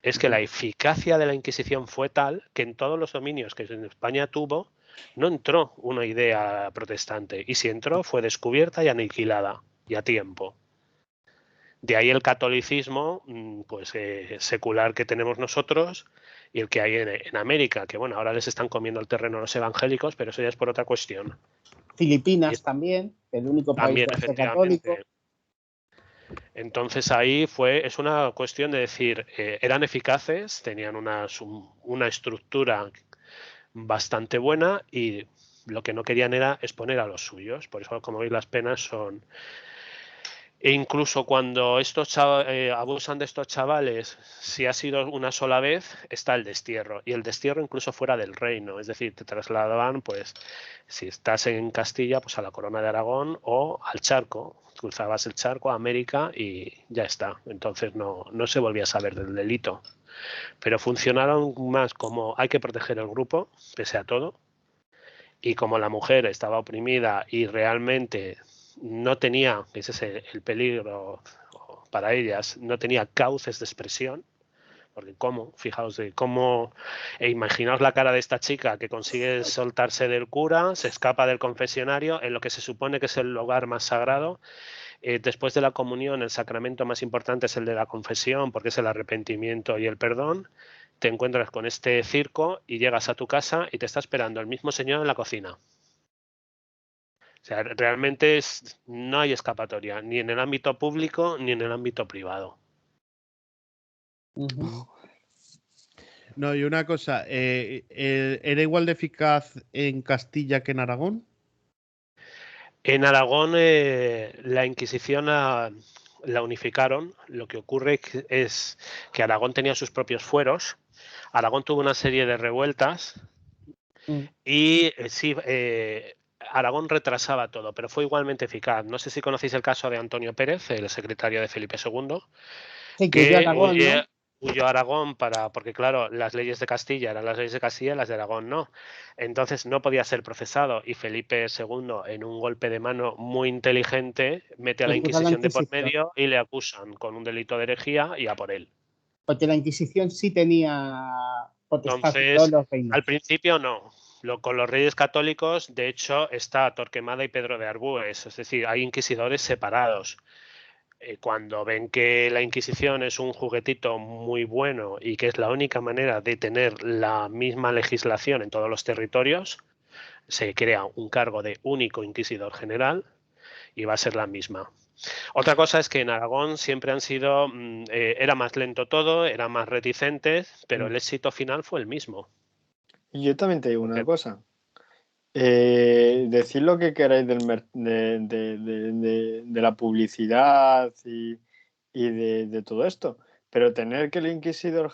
es que la eficacia de la Inquisición fue tal que en todos los dominios que en España tuvo, no entró una idea protestante, y si entró fue descubierta y aniquilada, y a tiempo. De ahí el catolicismo pues secular que tenemos nosotros y el que hay en América, que bueno, ahora les están comiendo el terreno los evangélicos, pero eso ya es por otra cuestión. Filipinas también, el único país También, de Asia católico. efectivamente. Entonces ahí es una cuestión de decir, eran eficaces, tenían una estructura bastante buena y lo que no querían era exponer a los suyos. Por eso, como veis, las penas son. E incluso cuando estos abusan de estos chavales, si ha sido una sola vez, está el destierro. Y el destierro incluso fuera del reino. Es decir, te trasladaban, pues, si estás en Castilla, pues a la Corona de Aragón o al charco. Cruzabas el charco a América y ya está. Entonces no se volvía a saber del delito. Pero funcionaron más como hay que proteger el grupo, pese a todo. Y como la mujer estaba oprimida y realmente no tenía, ese es el peligro para ellas, no tenía cauces de expresión, porque fijaos de cómo, imaginaos la cara de esta chica que consigue soltarse del cura, se escapa del confesionario, en lo que se supone que es el lugar más sagrado. Después de la comunión, el sacramento más importante es el de la confesión, porque es el arrepentimiento y el perdón. Te encuentras con este circo y llegas a tu casa y te está esperando el mismo señor en la cocina. O sea, realmente no hay escapatoria, ni en el ámbito público ni en el ámbito privado. No, y una cosa, ¿era igual de eficaz en Castilla que en Aragón? En Aragón la Inquisición la unificaron. Lo que ocurre es que Aragón tenía sus propios fueros. Aragón tuvo una serie de revueltas Y sí, Aragón retrasaba todo, pero fue igualmente eficaz. No sé si conocéis el caso de Antonio Pérez, el secretario de Felipe II, Sí, que huyó a que Aragón, ¿no? huyó a Aragón porque, claro, las leyes de Castilla eran las leyes de Castilla y las de Aragón no. Entonces no podía ser procesado y Felipe II, en un golpe de mano muy inteligente, mete a la Recuerda la Inquisición de por Inquisición. medio y le acusan con un delito de herejía y a por él. Porque la Inquisición sí tenía potestad de todos Entonces, los reinos. al principio no. Con los reyes católicos, de hecho, está Torquemada y Pedro de Arbúes, es decir, hay inquisidores separados. Cuando ven que la Inquisición es un juguetito muy bueno y que es la única manera de tener la misma legislación en todos los territorios, se crea un cargo de único inquisidor general y va a ser la misma. Otra cosa es que en Aragón siempre han sido, era más lento todo, eran más reticentes, pero el éxito final fue el mismo. Y yo también te digo una Porque cosa. Decid lo que queráis de la publicidad y de todo esto, pero tener que el inquisidor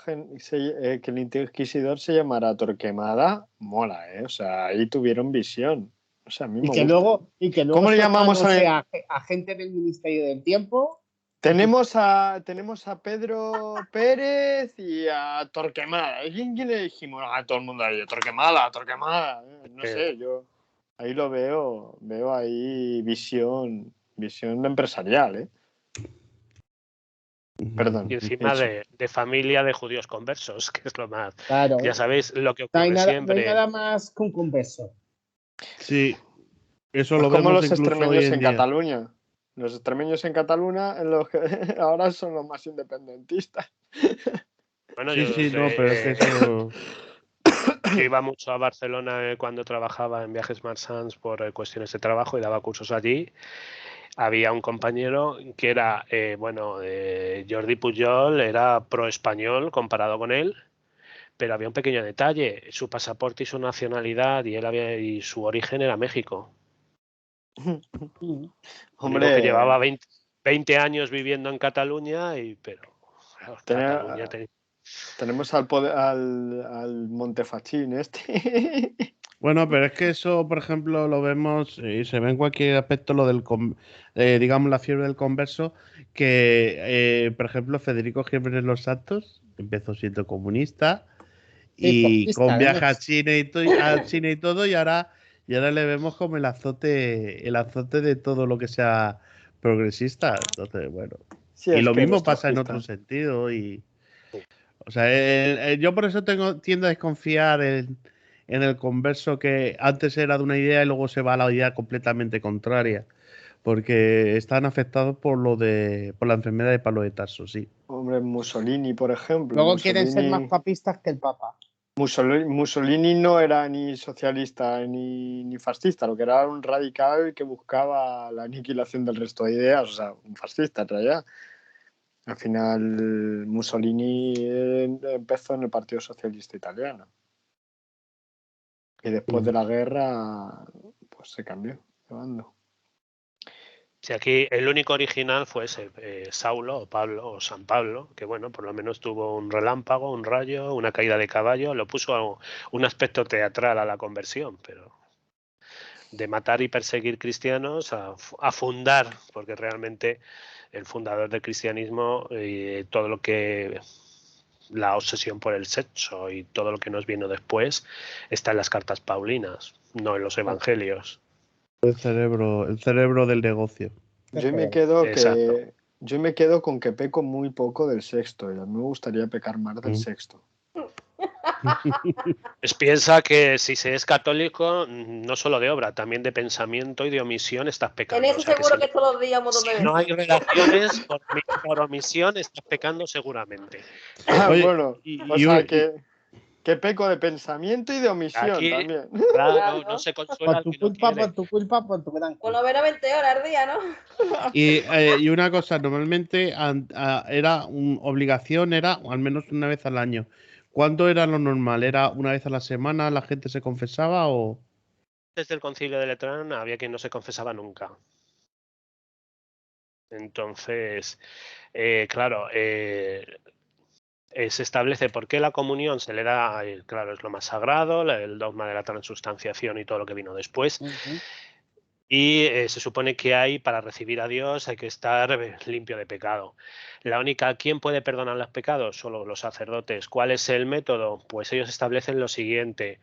se llamara Torquemada, mola, ¿eh? O sea, ahí tuvieron visión. O sea, a mí Y me que gusta. luego ¿Cómo le su llamamos hermano a...? sea agente del Ministerio del Tiempo. Tenemos a Pedro Pérez y a Torquemada. ¿Quién le dijimos a todo el mundo ahí? Torquemada, Torquemada. No sé, yo ahí lo veo ahí visión empresarial, ¿eh? Perdón. y encima de familia de judíos conversos, que es lo más. Claro. Ya sabéis lo que No hay ocurre nada, siempre. no hay nada más que un converso. Sí, eso Es lo como vemos los incluso hoy extremeños en en día. Cataluña. Los extremeños en Cataluña ahora son los más independentistas. Bueno, Sí, no, pero es que eso... yo iba mucho a Barcelona cuando trabajaba en Viajes Marsans por cuestiones de trabajo y daba cursos allí. Había un compañero que era, Jordi Pujol era pro español comparado con él, pero había un pequeño detalle: su pasaporte y su nacionalidad y su origen era México. Único que llevaba Hombre, 20 años viviendo en Cataluña, pero claro, Cataluña tenemos al Montefachín este. Bueno, pero es que eso, por ejemplo, lo vemos y se ve en cualquier aspecto lo digamos, la fiebre del converso, que, por ejemplo, Federico Jiménez Los Santos empezó siendo comunista Sí, y fascista, con viaje a además. China y todo, y ahora le vemos como el azote de todo lo que sea progresista. Entonces, bueno. Sí, Y es lo que mismo los pasa en otro trotskistas. sentido. O sea, yo por eso tiendo a desconfiar en el converso que antes era de una idea y luego se va a la idea completamente contraria. Porque están afectados por la enfermedad de Pablo de Tarso, sí. Hombre, Mussolini, por ejemplo. Luego quieren ser más papistas que el Papa. Mussolini no era ni socialista ni fascista, lo que era un radical que buscaba la aniquilación del resto de ideas, o sea, un fascista en realidad. Al final, Mussolini empezó en el Partido Socialista Italiano. Y después de la guerra, pues se cambió de bando. Sí, aquí el único original fue ese, Saulo o Pablo o San Pablo, que bueno, por lo menos tuvo un relámpago, un rayo, una caída de caballo, lo puso un aspecto teatral a la conversión, pero de matar y perseguir cristianos a fundar, porque realmente el fundador del cristianismo y todo lo que la obsesión por el sexo y todo lo que nos vino después está en las cartas paulinas, no en los evangelios. El cerebro del negocio. Yo me quedo con que peco muy poco del sexto y a mí me gustaría pecar más del sexto. Pues piensa que si se es católico, no solo de obra, también de pensamiento y de omisión estás pecando. En eso O sea, seguro que todos los días un montón de si veces. no hay relaciones, por omisión estás pecando seguramente. Oye, Bueno, o sea que peco de pensamiento y de omisión Aquí, también. claro, no se consuela Por el tu que no culpa, quiere. por tu culpa, por tu gran Por culpa. lo menos 20 horas al día, ¿no? Y una cosa, normalmente era una obligación, era al menos una vez al año. ¿Cuándo era lo normal? ¿Era una vez a la semana la gente se confesaba o...? Desde el Concilio de Letrán había quien no se confesaba nunca. Entonces, claro, se establece por qué la comunión se le da, claro, es lo más sagrado, el dogma de la transustanciación y todo lo que vino después. Y se supone que para recibir a Dios hay que estar limpio de pecado. ¿Quién puede perdonar los pecados? Solo los sacerdotes. ¿Cuál es el método? Pues ellos establecen lo siguiente.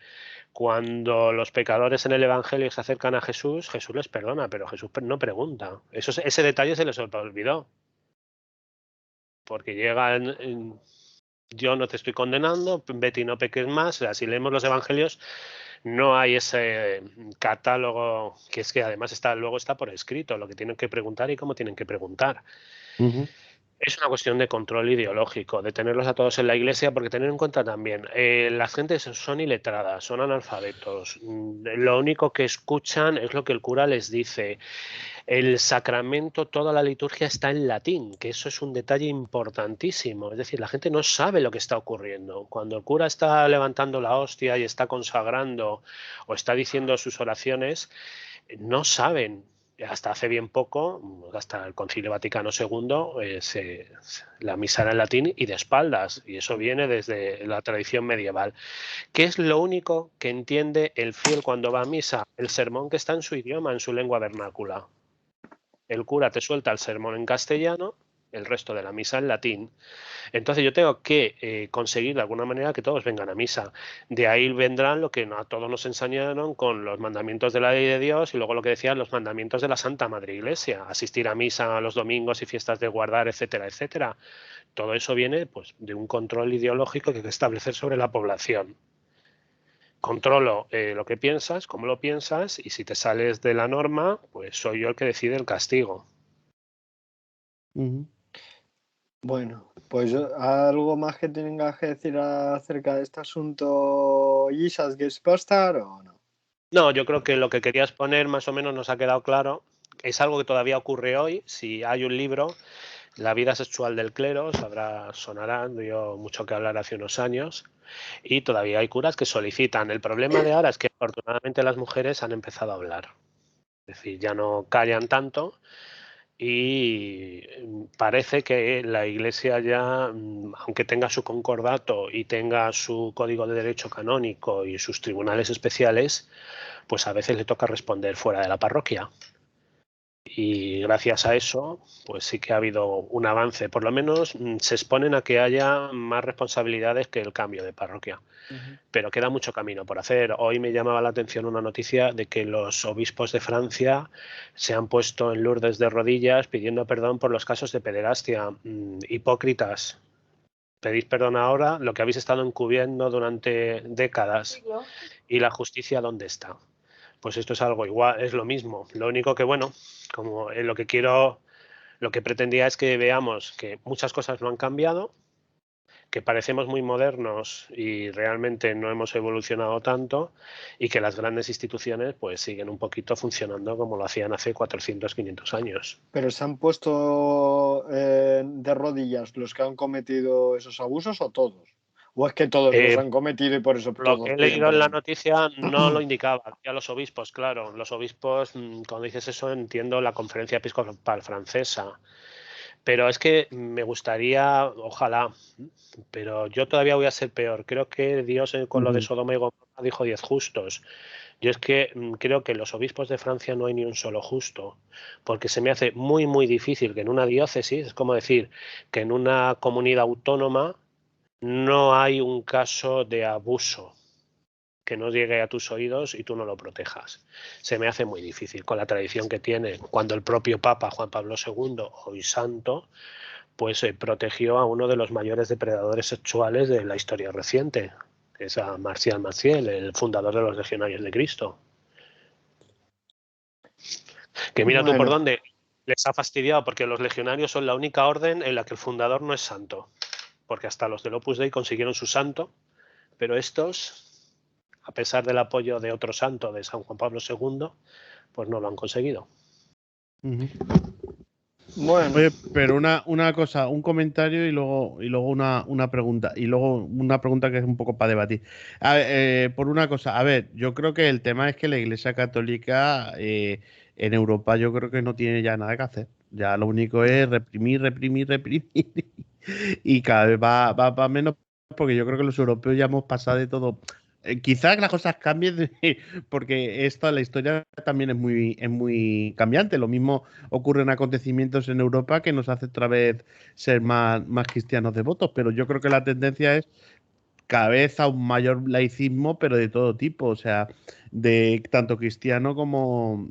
Cuando los pecadores en el Evangelio se acercan a Jesús, Jesús les perdona, pero Jesús no pregunta. Ese detalle se les olvidó. Porque llegan, yo no te estoy condenando, vete y no peques más. O sea, si leemos los Evangelios, no hay ese catálogo, que es que además luego está por escrito lo que tienen que preguntar y cómo tienen que preguntar. Es una cuestión de control ideológico, de tenerlos a todos en la iglesia, porque tener en cuenta también, las gentes son iletradas, son analfabetos. Lo único que escuchan es lo que el cura les dice. El sacramento, toda la liturgia está en latín, que eso es un detalle importantísimo. Es decir, la gente no sabe lo que está ocurriendo. Cuando el cura está levantando la hostia y está consagrando o está diciendo sus oraciones, no saben. Hasta hace bien poco, hasta el Concilio Vaticano II, la misa era en latín y de espaldas, y eso viene desde la tradición medieval. ¿Qué es lo único que entiende el fiel cuando va a misa? El sermón que está en su idioma, en su lengua vernácula. El cura te suelta el sermón en castellano, el resto de la misa en latín. Entonces yo tengo que conseguir de alguna manera que todos vengan a misa. De ahí vendrán lo que a todos nos enseñaron con los mandamientos de la ley de Dios y luego lo que decían los mandamientos de la Santa Madre Iglesia, asistir a misa los domingos y fiestas de guardar, etcétera, etcétera. Todo eso viene pues, de un control ideológico que hay que establecer sobre la población. Controlo lo que piensas, cómo lo piensas, y si te sales de la norma, pues soy yo el que decide el castigo. Bueno, pues algo más que tengas que decir acerca de este asunto, Isas Gespastar, o no. No, yo creo que lo que querías poner más o menos nos ha quedado claro. Es algo que todavía ocurre hoy. Si hay un libro, La vida sexual del clero, sonará, dio mucho que hablar hace unos años, y todavía hay curas que solicitan. El problema de ahora es que afortunadamente las mujeres han empezado a hablar. Es decir, ya no callan tanto y parece que la Iglesia ya, aunque tenga su concordato y tenga su código de derecho canónico y sus tribunales especiales, pues a veces le toca responder fuera de la parroquia. Y gracias a eso, pues sí que ha habido un avance. Por lo menos se exponen a que haya más responsabilidades que el cambio de parroquia. Pero queda mucho camino por hacer. Hoy me llamaba la atención una noticia de que los obispos de Francia se han puesto en Lourdes de rodillas pidiendo perdón por los casos de pederastia. Hipócritas. Pedís perdón ahora, lo que habéis estado encubriendo durante décadas. ¿Y la justicia dónde está? Pues esto es algo igual, es lo mismo. Lo único que, bueno, como lo que pretendía es que veamos que muchas cosas no han cambiado, que parecemos muy modernos y realmente no hemos evolucionado tanto, y que las grandes instituciones pues siguen un poquito funcionando como lo hacían hace 400, 500 años. ¿Pero se han puesto de rodillas los que han cometido esos abusos o todos? ¿O es que todos los han cometido y por eso todos Lo que he leído en la noticia no lo indicaba. Ya los obispos, claro. Los obispos, cuando dices eso, entiendo la Conferencia Episcopal Francesa. Pero es que me gustaría, ojalá, pero yo todavía voy a ser peor. Creo que Dios con lo de Sodoma y Gomorra dijo 10 justos. Yo es que creo que en los obispos de Francia no hay ni un solo justo, porque se me hace muy, muy difícil que en una diócesis, es como decir que en una comunidad autónoma no hay un caso de abuso que no llegue a tus oídos y tú no lo protejas. Se me hace muy difícil con la tradición que tiene, cuando el propio Papa Juan Pablo II, hoy santo, pues protegió a uno de los mayores depredadores sexuales de la historia reciente, que es a Marcial Maciel, el fundador de los Legionarios de Cristo. Que mira tú por dónde les ha fastidiado, porque los legionarios son la única orden en la que el fundador no es santo, porque hasta los del Opus Dei consiguieron su santo, pero estos, a pesar del apoyo de otro santo, de San Juan Pablo II, pues no lo han conseguido. Bueno. Oye, pero una cosa, un comentario y luego una pregunta. Y luego una pregunta que es un poco para debatir. Por una cosa, a ver, yo creo que el tema es que la Iglesia Católica en Europa yo creo que no tiene ya nada que hacer. Ya lo único es reprimir. y cada vez va menos, porque yo creo que los europeos ya hemos pasado de todo. Quizás las cosas cambien porque la historia también es muy cambiante. Lo mismo ocurren acontecimientos en Europa que nos hace otra vez ser más cristianos devotos, pero yo creo que la tendencia es cada vez a un mayor laicismo, pero de todo tipo, o sea, de tanto cristiano como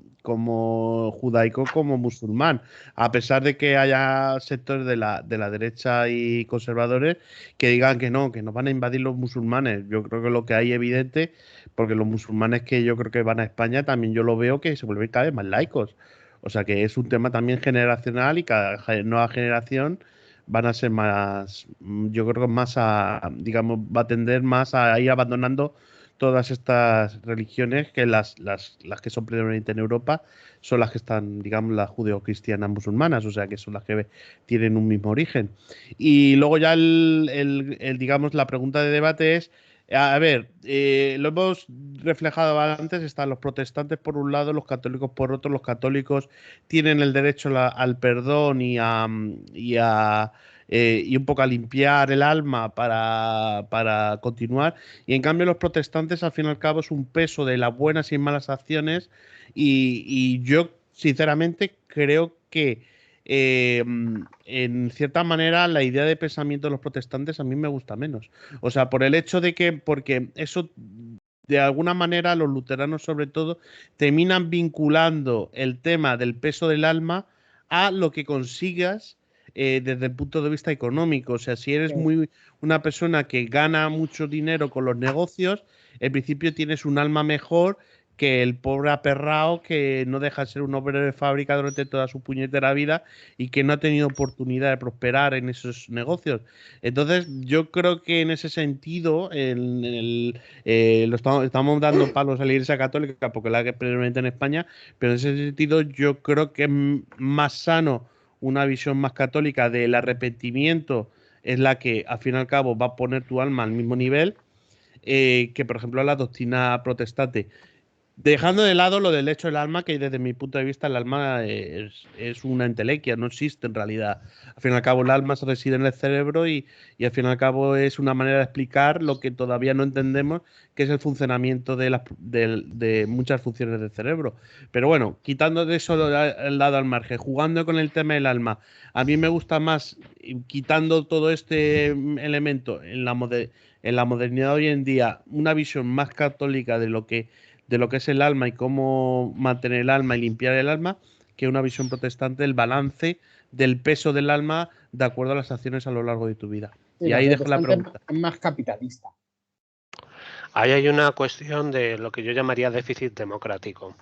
judaico como musulmán. A pesar de que haya sectores de la derecha y conservadores que digan que no van a invadir los musulmanes. Yo creo que lo que hay evidente, porque los musulmanes que yo creo que van a España, también yo lo veo que se vuelven cada vez más laicos. O sea que es un tema también generacional y cada nueva generación van a ser más, yo creo que más digamos, va a tender más a ir abandonando todas estas religiones que las que son predominantes en Europa son las que están, digamos, las judeocristianas musulmanas, o sea, que son las que tienen un mismo origen. Y luego ya digamos, la pregunta de debate es, a ver, lo hemos reflejado antes, están los protestantes por un lado, los católicos por otro. Los católicos tienen el derecho al perdón y un poco a limpiar el alma para continuar. Y en cambio los protestantes, al fin y al cabo, es un peso de las buenas y malas acciones. Y yo, sinceramente, creo que en cierta manera la idea de pensamiento de los protestantes a mí me gusta menos. O sea, por el hecho de que, porque eso de alguna manera los luteranos sobre todo terminan vinculando el tema del peso del alma a lo que consigas desde el punto de vista económico. O sea, si eres una persona que gana mucho dinero con los negocios, en principio tienes un alma mejor que el pobre aperrao que no deja de ser un obrero de fábrica durante toda su puñetera vida y que no ha tenido oportunidad de prosperar en esos negocios. Entonces, yo creo que en ese sentido, estamos dando palos a la Iglesia Católica porque la que prevalente en España, pero en ese sentido yo creo que es más sano una visión más católica del arrepentimiento, es la que al fin y al cabo va a poner tu alma al mismo nivel que, por ejemplo, la doctrina protestante. Dejando de lado lo del hecho del alma, que desde mi punto de vista el alma es una entelequia, no existe en realidad. Al fin y al cabo el alma se reside en el cerebro y al fin y al cabo es una manera de explicar lo que todavía no entendemos, que es el funcionamiento de muchas funciones del cerebro. Pero bueno, quitando de eso el lado al margen, jugando con el tema del alma, a mí me gusta más, quitando todo este elemento en la modernidad hoy en día, una visión más católica de lo que es el alma y cómo mantener el alma y limpiar el alma, que una visión protestante del balance del peso del alma de acuerdo a las acciones a lo largo de tu vida. Sí, y ahí dejo la pregunta. Es más capitalista. Ahí hay una cuestión de lo que yo llamaría déficit democrático.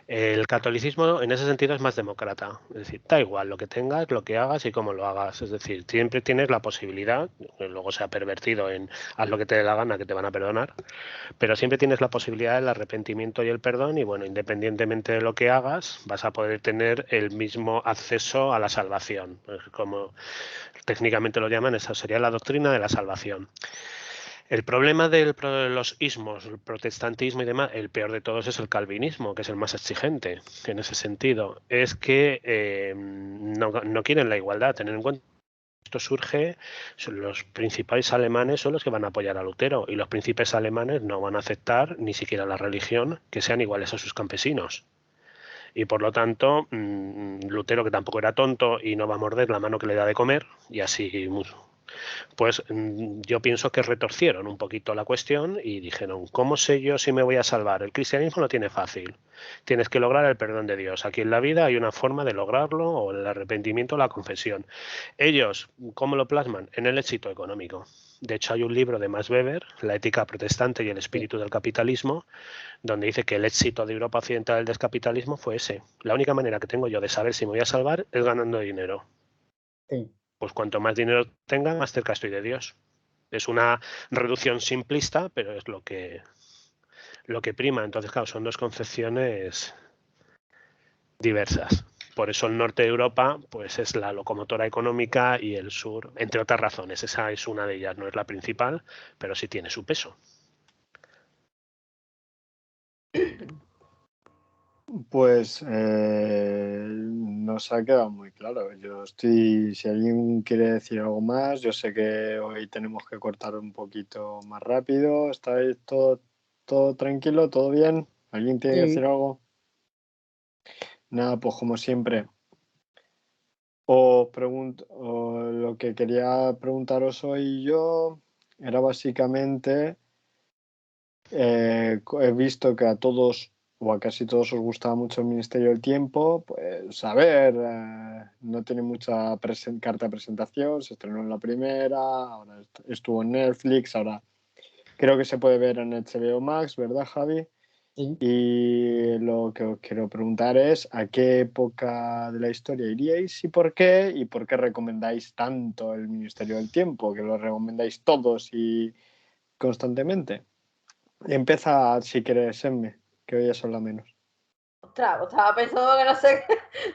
El catolicismo en ese sentido es más demócrata, es decir, da igual lo que tengas, lo que hagas y cómo lo hagas, es decir, siempre tienes la posibilidad, luego se ha pervertido en haz lo que te dé la gana que te van a perdonar, pero siempre tienes la posibilidad del arrepentimiento y el perdón y bueno, independientemente de lo que hagas, vas a poder tener el mismo acceso a la salvación, como técnicamente lo llaman, esa sería la doctrina de la salvación. El problema de los ismos, el protestantismo y demás, el peor de todos es el calvinismo, que es el más exigente en ese sentido. Es que no quieren la igualdad. Tener en cuenta que esto surge, los principales alemanes son los que van a apoyar a Lutero y los príncipes alemanes no van a aceptar ni siquiera la religión que sean iguales a sus campesinos. Y por lo tanto, Lutero, que tampoco era tonto y no va a morder la mano que le da de comer, y así pues yo pienso que retorcieron un poquito la cuestión y dijeron, ¿cómo sé yo si me voy a salvar? El cristianismo lo tiene fácil. Tienes que lograr el perdón de Dios. Aquí en la vida hay una forma de lograrlo, o el arrepentimiento o la confesión. Ellos, ¿cómo lo plasman? En el éxito económico. De hecho, hay un libro de Max Weber, La ética protestante y el espíritu del capitalismo, donde dice que el éxito de Europa Occidental del descapitalismo fue ese. La única manera que tengo yo de saber si me voy a salvar es ganando dinero. Sí. Pues cuanto más dinero tenga, más cerca estoy de Dios. Es una reducción simplista, pero es lo que prima. Entonces, claro, son dos concepciones diversas. Por eso el norte de Europa pues es la locomotora económica y el sur, entre otras razones. Esa es una de ellas, no es la principal, pero sí tiene su peso. Pues nos ha quedado muy claro. Si alguien quiere decir algo más, yo sé que hoy tenemos que cortar un poquito más rápido. ¿Estáis todo tranquilo? ¿Todo bien? ¿Alguien tiene que Sí. decir algo? Nada, pues como siempre. Lo que quería preguntaros hoy yo era básicamente, he visto que a todos o a casi todos os gustaba mucho el Ministerio del Tiempo, pues a ver, no tiene mucha carta de presentación, se estrenó en la primera, ahora estuvo en Netflix, ahora creo que se puede ver en HBO Max, ¿verdad, Javi? Sí. Y lo que os quiero preguntar es ¿a qué época de la historia iríais y por qué recomendáis tanto el Ministerio del Tiempo, que lo recomendáis todos y constantemente? Empieza, si quieres, Emme, que hoy es la menos. Ostras, estaba pensando que no sé,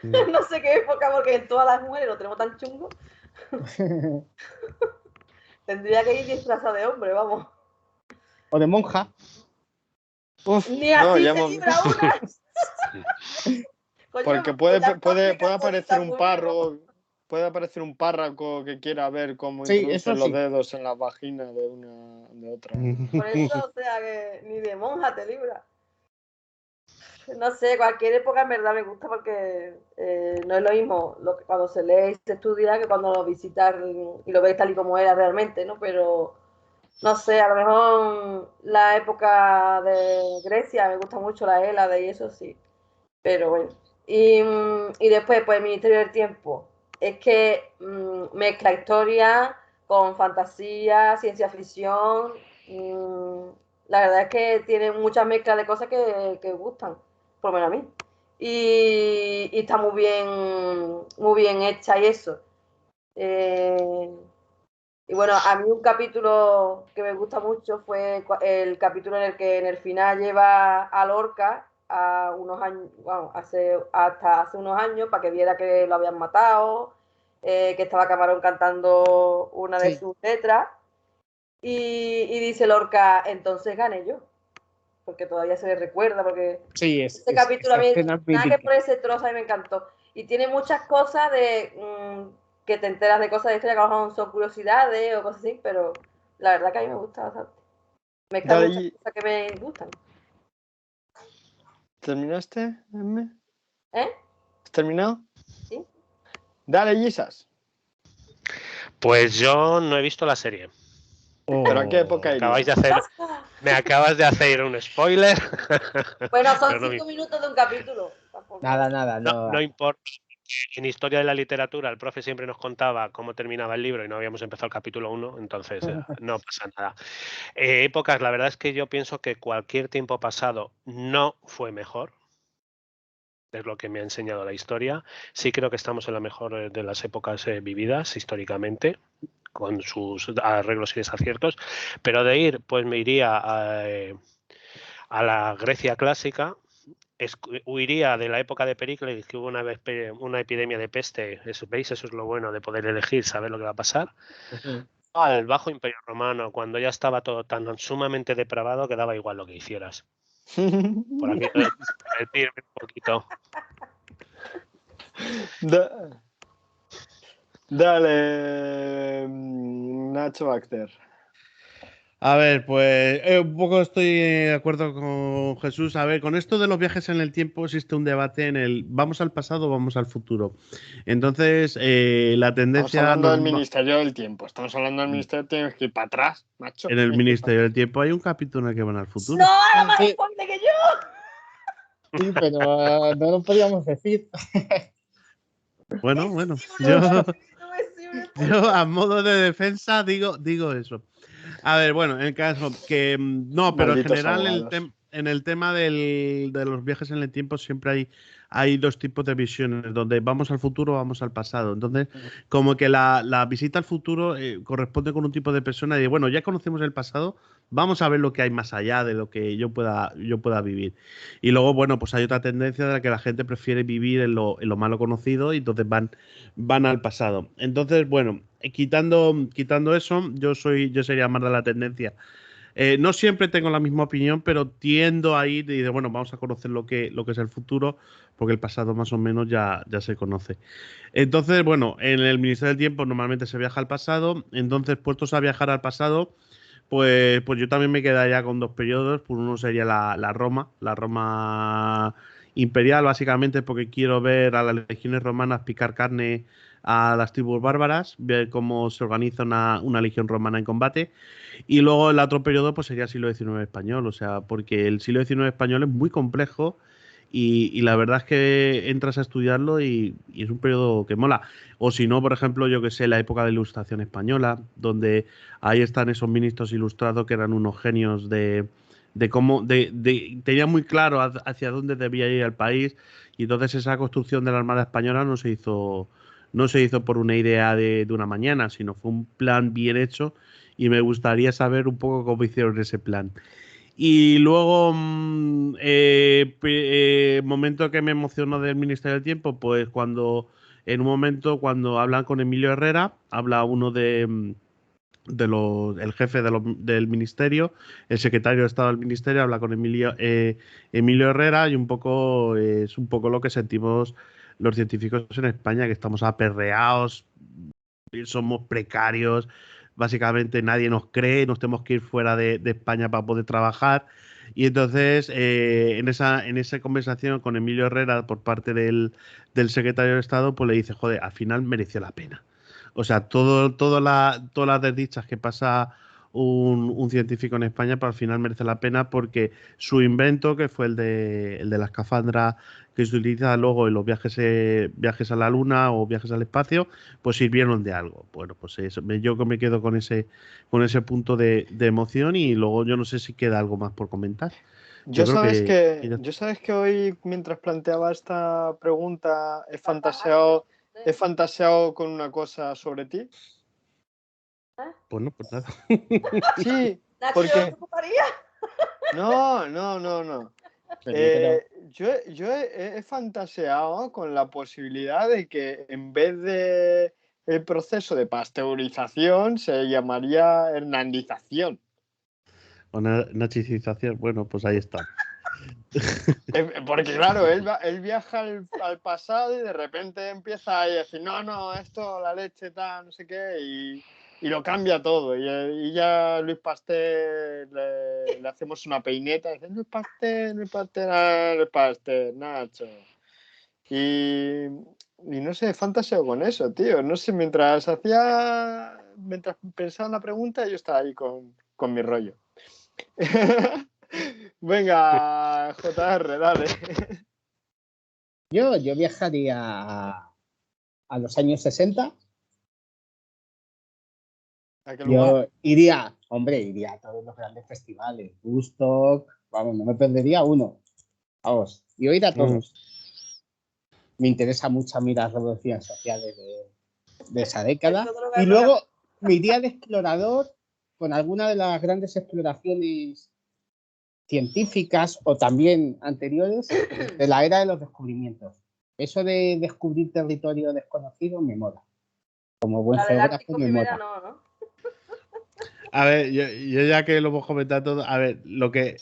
no sé qué época, porque en todas las mujeres lo tenemos tan chungo. Tendría que ir disfrazada de hombre, vamos. O de monja. Uf, Ni así ya se libra una. Coño, porque puede aparecer un párroco que quiera ver cómo Sí, eso introducen los sí. dedos en la vagina de otra. Por eso, o sea, que ni de monja te libra. No sé, cualquier época en verdad me gusta porque no es lo mismo cuando se lee y se estudia que cuando lo visitas y lo ves tal y como era realmente, ¿no? Pero no sé, a lo mejor la época de Grecia me gusta mucho, la Hélade y eso sí. Pero bueno. Y después, pues el Ministerio del Tiempo. Es que mezcla historia con fantasía, ciencia ficción. La verdad es que tiene muchas mezclas de cosas que gustan, por lo menos a mí. Y está muy bien hecha y eso. Y bueno, a mí un capítulo que me gusta mucho fue el capítulo en el que en el final lleva a Lorca a unos años, bueno, hasta hace unos años para que viera que lo habían matado, que estaba Camarón cantando una de Sí. sus letras. Y dice Lorca, entonces gané yo, porque todavía se le recuerda, porque Sí, ese capítulo a esa mí, escena es nada que mítica. por ese trozo a mí me encantó. Y tiene muchas cosas de que te enteras de cosas de historia que a lo mejor son curiosidades o cosas así, pero la verdad que a mí me gusta bastante. Mezcla Dale, muchas cosas que me gustan. ¿terminaste, Emme? ¿Eh? ¿Has terminado? ¿Sí? Dale, Gisas. Pues yo no he visto la serie. ¿Pero a qué época irías? Me acabas de hacer un spoiler. Bueno, son Pero 5 minutos de un capítulo. Tampoco. Nada. no importa. En historia de la literatura, el profe siempre nos contaba cómo terminaba el libro y no habíamos empezado el capítulo 1, entonces no pasa nada. Épocas, la verdad es que yo pienso que cualquier tiempo pasado no fue mejor. Es lo que me ha enseñado la historia. Sí creo que estamos en la mejor de las épocas vividas históricamente, con sus arreglos y desaciertos, pero de ir, pues me iría a la Grecia clásica, huiría de la época de Pericles, que hubo una epidemia de peste. ¿Veis? Eso es lo bueno de poder elegir, saber lo que va a pasar. Al Bajo Imperio Romano, cuando ya estaba todo tan sumamente depravado que daba igual lo que hicieras. Por aquí divertirme un poquito. Dale, Nacho Baxter. A ver, pues un poco estoy de acuerdo con Jesús. A ver, con esto de los viajes en el tiempo existe un debate en el ¿vamos al pasado o vamos al futuro? Entonces, la Estamos tendencia hablando del Ministerio del Tiempo. Estamos hablando del Ministerio del Tiempo. Tienes que ir para atrás, macho. en el Ministerio del Tiempo hay un capítulo en el que van al futuro. No, era más Sí. spoiler que yo. Sí, pero no lo podíamos decir. Bueno, yo a modo de defensa digo eso. A ver, bueno, en el caso que no, pero en Malditos general abogados. en el tema de los viajes en el tiempo siempre hay dos tipos de visiones, donde vamos al futuro o vamos al pasado. Entonces, como que la visita al futuro corresponde con un tipo de persona y bueno, ya conocemos el pasado, vamos a ver lo que hay más allá de lo que yo pueda vivir. Y luego, bueno, pues hay otra tendencia de la que la gente prefiere vivir en lo malo conocido y entonces van al pasado. Entonces, bueno, quitando eso, yo sería más de la tendencia No siempre tengo la misma opinión, pero tiendo a ir y digo, bueno, vamos a conocer lo que es el futuro, porque el pasado más o menos ya se conoce. Entonces, bueno, en el Ministerio del Tiempo normalmente se viaja al pasado, entonces puestos a viajar al pasado, pues yo también me quedaría con dos periodos. Por uno sería la Roma imperial, básicamente porque quiero ver a las legiones romanas picar carne a las tribus bárbaras, ver cómo se organiza una legión romana en combate. Y luego el otro periodo pues sería el siglo XIX español, o sea, porque el siglo XIX español es muy complejo y la verdad es que entras a estudiarlo y es un periodo que mola. O si no, por ejemplo, yo que sé, la época de la Ilustración española, donde ahí están esos ministros ilustrados que eran unos genios de cómo, tenían muy claro hacia dónde debía ir el país y entonces esa construcción de la Armada Española no se hizo por una idea de una mañana, sino fue un plan bien hecho y me gustaría saber un poco cómo hicieron ese plan. Y luego, momento que me emocionó del Ministerio del Tiempo, pues en un momento, cuando hablan con Emilio Herrera, habla uno el jefe del ministerio, el secretario de Estado del ministerio, habla con Emilio Herrera y es un poco lo que sentimos los científicos en España, que estamos aperreados, somos precarios, básicamente nadie nos cree, nos tenemos que ir fuera de España para poder trabajar. Y entonces, en esa conversación con Emilio Herrera por parte del secretario de Estado, pues le dice, joder, al final mereció la pena. O sea, todas las desdichas que pasa un científico en España, pero al final merece la pena porque su invento, que fue el de la escafandra que se utiliza luego en los viajes a la Luna o viajes al espacio, pues sirvieron de algo. Bueno, pues eso, yo me quedo con ese punto de emoción y luego yo no sé si queda algo más por comentar. Yo creo que Yo sabes que hoy, mientras planteaba esta pregunta, he fantaseado con una cosa sobre ti. pues no, pues nada. Sí, Nacho, porque... ¿te preocuparía? No. Peligro. Yo he fantaseado con la posibilidad de que en vez de el proceso de pasteurización se llamaría hernandización. Una nachicización, bueno, pues ahí está. Porque claro, él viaja al pasado y de repente empieza a decir, no, esto, la leche, tal, no sé qué, y lo cambia todo. Y ya Luis Pasteur le hacemos una peineta, dice, Luis Pasteur, Nacho. Y no sé, fantaseo con eso, tío. No sé, mientras pensaba en la pregunta, yo estaba ahí con mi rollo. Venga, JR, dale. Yo viajaría a los años 60. ¿A qué lugar? Yo iría a todos los grandes festivales, Woodstock, vamos, no me perdería uno. Vamos, yo ir a todos. Me interesa mucho a mí las revoluciones sociales de esa década. Y luego me iría de explorador con alguna de las grandes exploraciones científicas o también anteriores de la era de los descubrimientos. Eso de descubrir territorio desconocido me mola. Como buen geógrafo me mola. ¿no? A ver, yo ya que lo hemos comentado todo, a ver, lo que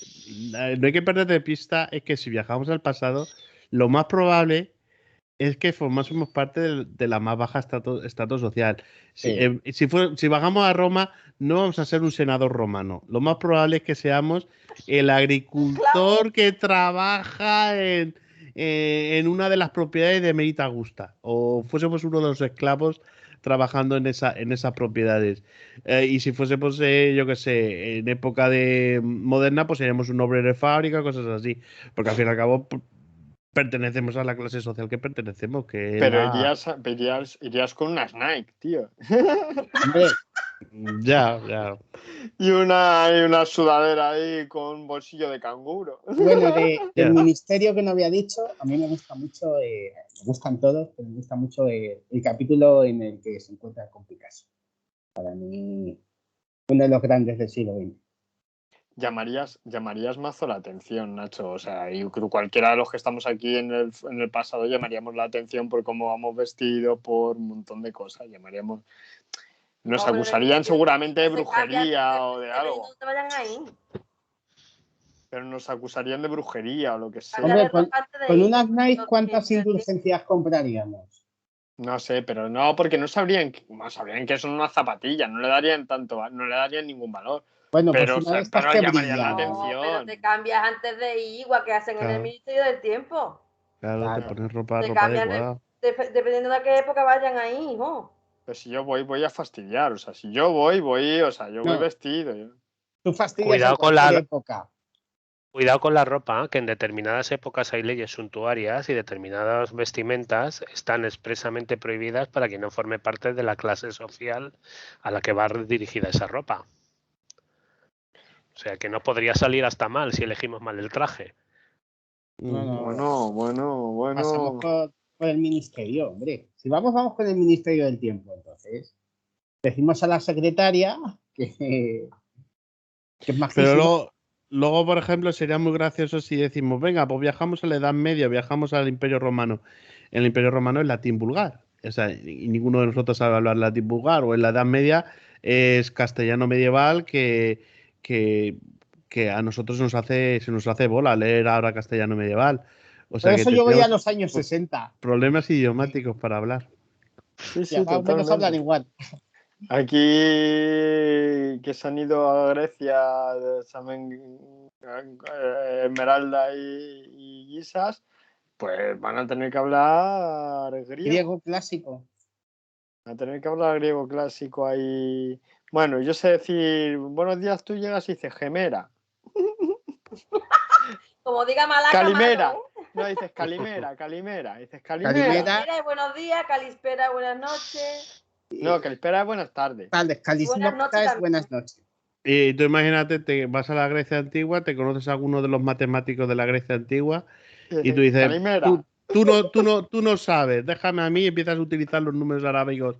no hay que perder de pista es que si viajamos al pasado, lo más probable es que formásemos parte de la más baja estatus social. Sí. Si bajamos a Roma, no vamos a ser un senador romano. Lo más probable es que seamos el agricultor que trabaja en una de las propiedades de Merita Augusta. O fuésemos uno de los esclavos trabajando en esas propiedades. Y si fuésemos, yo qué sé, en época moderna, pues seríamos un obrero de fábrica, cosas así. Porque al fin y al cabo pertenecemos a la clase social que pertenecemos, que es Pero la... irías con unas Nike, tío. Hombre, Ya. Y una sudadera ahí con bolsillo de canguro. bueno, del Ya. ministerio que no había dicho, a mí me gusta mucho, me gustan todos, pero me gusta mucho el capítulo en el que se encuentra con Picasso. Para mí, uno de los grandes del siglo XX. Llamarías mazo la atención, Nacho. O sea, y cualquiera de los que estamos aquí en el pasado llamaríamos la atención por cómo vamos vestidos, por un montón de cosas. Nos Hombre, acusarían seguramente de se cambian, brujería o de algo. No te vayan ahí. Pero nos acusarían de brujería o lo que sea. Cambia de Hombre, ropa antes de con ir. unas Nike, No, ¿cuántas que- indulgencias compraríamos? No sé, pero no, porque no sabrían que son unas zapatillas, no le darían no le darían ningún valor. Bueno, Pero, pues una de estas pero que llamarían la brillan. No, pero atención. te cambias antes de ir, igual que hacen en el Claro. Ministerio del Tiempo. Claro, Claro. te pones ropa Te cambian adecuada. dependiendo de qué época vayan ahí, hijo. Pero si yo voy a fastidiar. O sea, si yo voy, o sea, yo voy No. vestido. Tú fastidias Cuidado en con cualquier la- época. Cuidado con la ropa, que en determinadas épocas hay leyes suntuarias y determinadas vestimentas están expresamente prohibidas para que no forme parte de la clase social a la que va dirigida esa ropa. O sea que no podría salir hasta mal si elegimos mal el traje. No, no. Bueno. Pasamos por el ministerio, hombre. Si vamos con el Ministerio del Tiempo, entonces. Decimos a la secretaria que es Pero majísima. luego, por ejemplo, sería muy gracioso si decimos, venga, pues viajamos a la Edad Media, viajamos al Imperio Romano. El Imperio Romano es latín vulgar. O sea, y ninguno de nosotros sabe hablar latín vulgar. O en la Edad Media es castellano medieval que a nosotros se nos hace bola leer ahora castellano medieval. O Por sea que eso yo voy a tendríamos los años 60. problemas idiomáticos para hablar. Sí, Y sí, más o menos hablan totalmente. igual. Aquí que se han ido a Grecia, Esmeralda y Gisas, pues van a tener que hablar griego. Griego clásico. Van a tener que hablar griego clásico ahí. Bueno, yo sé decir, buenos días, tú llegas y dices gemera. Como diga Malaca, Calimera. mano, ¿eh? No, dices calimera. Dices Calimera. Calimera, buenos días, Calispera, buenas noches. No, calispera es buenas tardes. Tal, Buenas noches es también. buenas noches. Y tú imagínate, te vas a la Grecia antigua, te conoces a alguno de los matemáticos de la Grecia antigua y tú dices, Calimera. tú no sabes, déjame a mí y empiezas a utilizar los números arábigos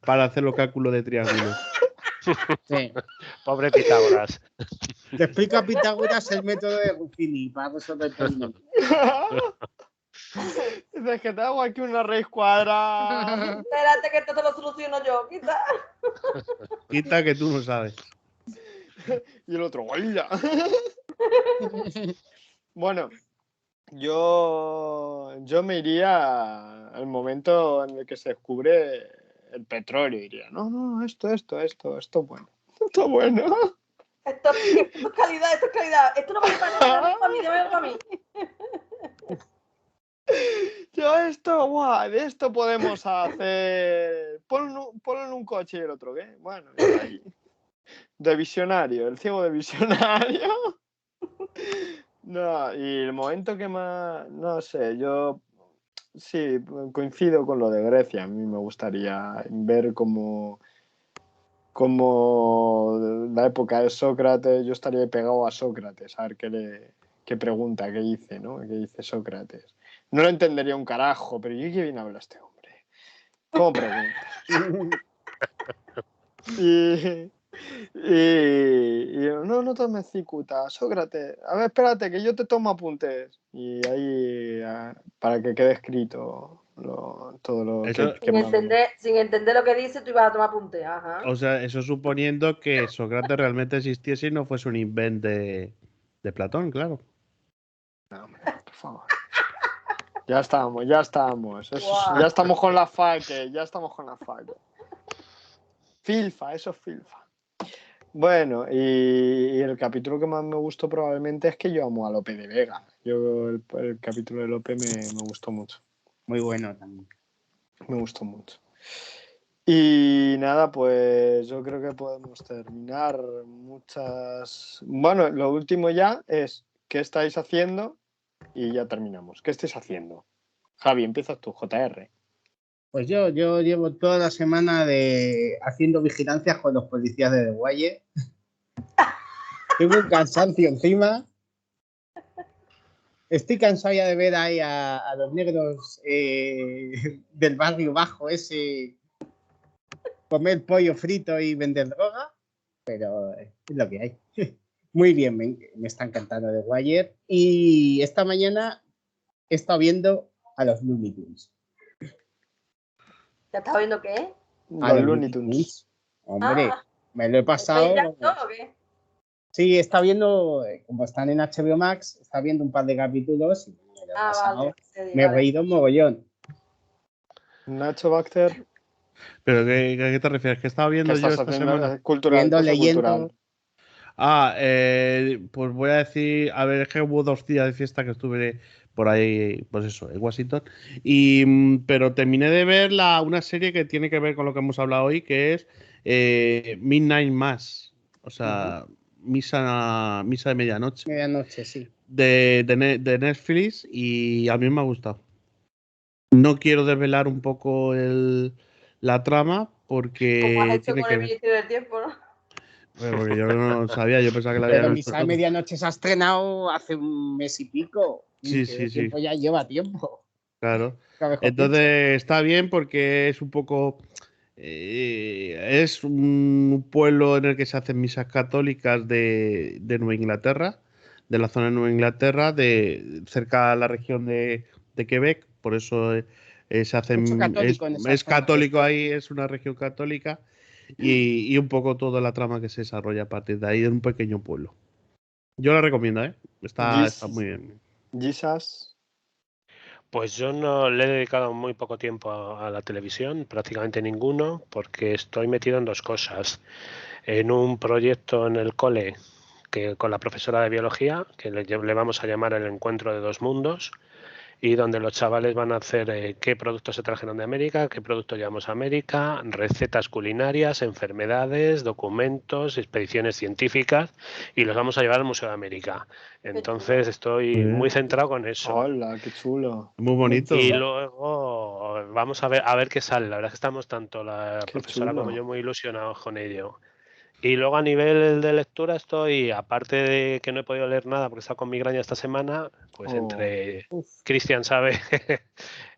para hacer los cálculos de triángulos. Sí. Pobre Pitágoras. Te explica Pitágoras el método de Ruffini para resolver polinomios. Dices que te hago aquí una raíz cuadrada. Espérate que esto te lo soluciono yo, quita. Quita que tú no sabes. Y el otro, ¡guaya! Bueno, yo me iría al momento en el que se descubre el petróleo. Diría, no, esto bueno. Esto bueno. Esto es calidad, esto es calidad. Esto no vale para nada, para mí, déjame para mí. Yo de esto podemos hacer. Ponlo en un coche y el otro, ¿qué? Bueno, ya ahí. De visionario, el ciego de visionario. No, y el momento que más, no sé, yo sí coincido con lo de Grecia. A mí me gustaría ver cómo la época de Sócrates, yo estaría pegado a Sócrates, a ver qué pregunta, qué dice, ¿no? ¿Qué dice Sócrates? No lo entendería un carajo, pero ¿y qué bien habla este hombre? ¿Cómo pregunta? Y yo, no tomes cicuta, Sócrates, a ver, espérate, que yo te tomo apuntes. Y ahí, para que quede escrito todo lo Eso- que me hablamos. Sin entender lo que dice, tú ibas a tomar apunte. Ajá. O sea, eso suponiendo que Sócrates realmente existiese y no fuese un invento de Platón, claro. No, hombre, por favor. Ya estamos. Guau. Ya estamos con la faque, Filfa, eso es filfa. Bueno, y el capítulo que más me gustó probablemente es que yo amo a Lope de Vega. Yo el capítulo de Lope me gustó mucho. Muy bueno también. Me gustó mucho. Y nada, pues yo creo que podemos terminar muchas... Bueno, lo último ya es ¿qué estáis haciendo? Y ya terminamos. ¿Qué estáis haciendo? Javi, empiezas tú, JR. Pues yo llevo toda la semana haciendo vigilancias con los policías de The Wire. Tengo un cansancio encima. Estoy cansado ya de ver ahí a los negros del barrio bajo ese comer pollo frito y vender droga, pero es lo que hay. Muy bien, me está encantando The Wire. Y esta mañana he estado viendo a los Looney Tunes. ¿Ya estás viendo qué? A Los Looney Tunes. Hombre, Ah, me lo he pasado. ¿estáis ya o qué? Sí, está viendo, como están en HBO Max, está viendo un par de capítulos y me lo he pasado. Vale, serie, Me he vale. reído un mogollón. Nacho Bacter, ¿Pero a qué te refieres? ¿Qué estaba ¿qué viendo yo estás esta haciendo? semana? Cultural, Viendo, cosa leyendo. cultural. Pues voy a decir, a ver, es que hubo 2 días de fiesta que estuve por ahí, pues eso, en Washington. Pero terminé de ver una serie que tiene que ver con lo que hemos hablado hoy, que es Midnight Mass. O sea, misa de medianoche. Medianoche, sí. De Netflix, y a mí me ha gustado. No quiero desvelar un poco la trama Como has porque hecho tiene con que el ver. Ministerio del Tiempo, ¿no? Porque yo no sabía, yo pensaba que la había Pero visto Misa de todo. Medianoche se ha estrenado hace un mes y pico. Sí, Que sí, sí, tiempo ya lleva tiempo. claro. Que mejor dicho. Entonces está bien porque es un poco. Es un pueblo en el que se hacen misas católicas de Nueva Inglaterra, de la zona de Nueva Inglaterra, cerca a la región de Quebec. Por eso se Mucho hacen. católico en esa Es zona. católico ahí, es una región católica. Y un poco toda la trama que se desarrolla a partir de ahí en un pequeño pueblo. Yo la recomiendo, ¿eh? Está muy bien. Jesus. Pues yo no le he dedicado muy poco tiempo a la televisión, prácticamente ninguno, porque estoy metido en 2 cosas. En un proyecto en el cole con la profesora de biología, que le vamos a llamar el encuentro de 2 mundos, y donde los chavales van a hacer qué productos se trajeron de América, qué productos llevamos a América, recetas culinarias, enfermedades, documentos, expediciones científicas, y los vamos a llevar al Museo de América. Entonces estoy Muy muy bien. centrado con eso. Hola, qué chulo. Muy bonito. Y luego vamos a ver qué sale. La verdad es que estamos tanto la Qué profesora como chulo. yo muy ilusionados con ello. Y luego a nivel de lectura estoy, aparte de que no he podido leer nada porque he estado con migraña esta semana, pues entre Cristian sabe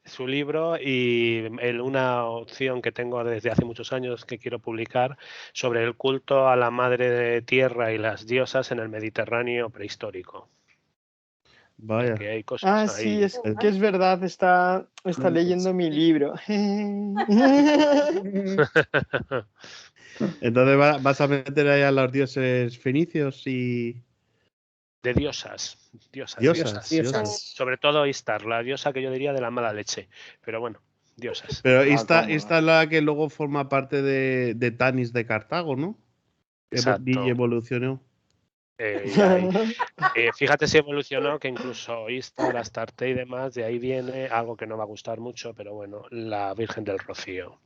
su libro y una opción que tengo desde hace muchos años que quiero publicar sobre el culto a la madre de tierra y las diosas en el Mediterráneo prehistórico. Vaya. Que hay cosas Sí, ahí. es que es verdad, está leyendo mi libro. Entonces vas a meter ahí a los dioses fenicios y De diosas. diosas. Sobre todo Istar, la diosa que yo diría de la mala leche. Pero bueno, diosas. Pero La esta cómoda. es la que luego forma parte de Tanis de Cartago, ¿no? Y Exacto. evolucionó. Fíjate si evolucionó, que incluso Istar, Astarte y demás, de ahí viene algo que no va a gustar mucho, pero bueno, la Virgen del Rocío.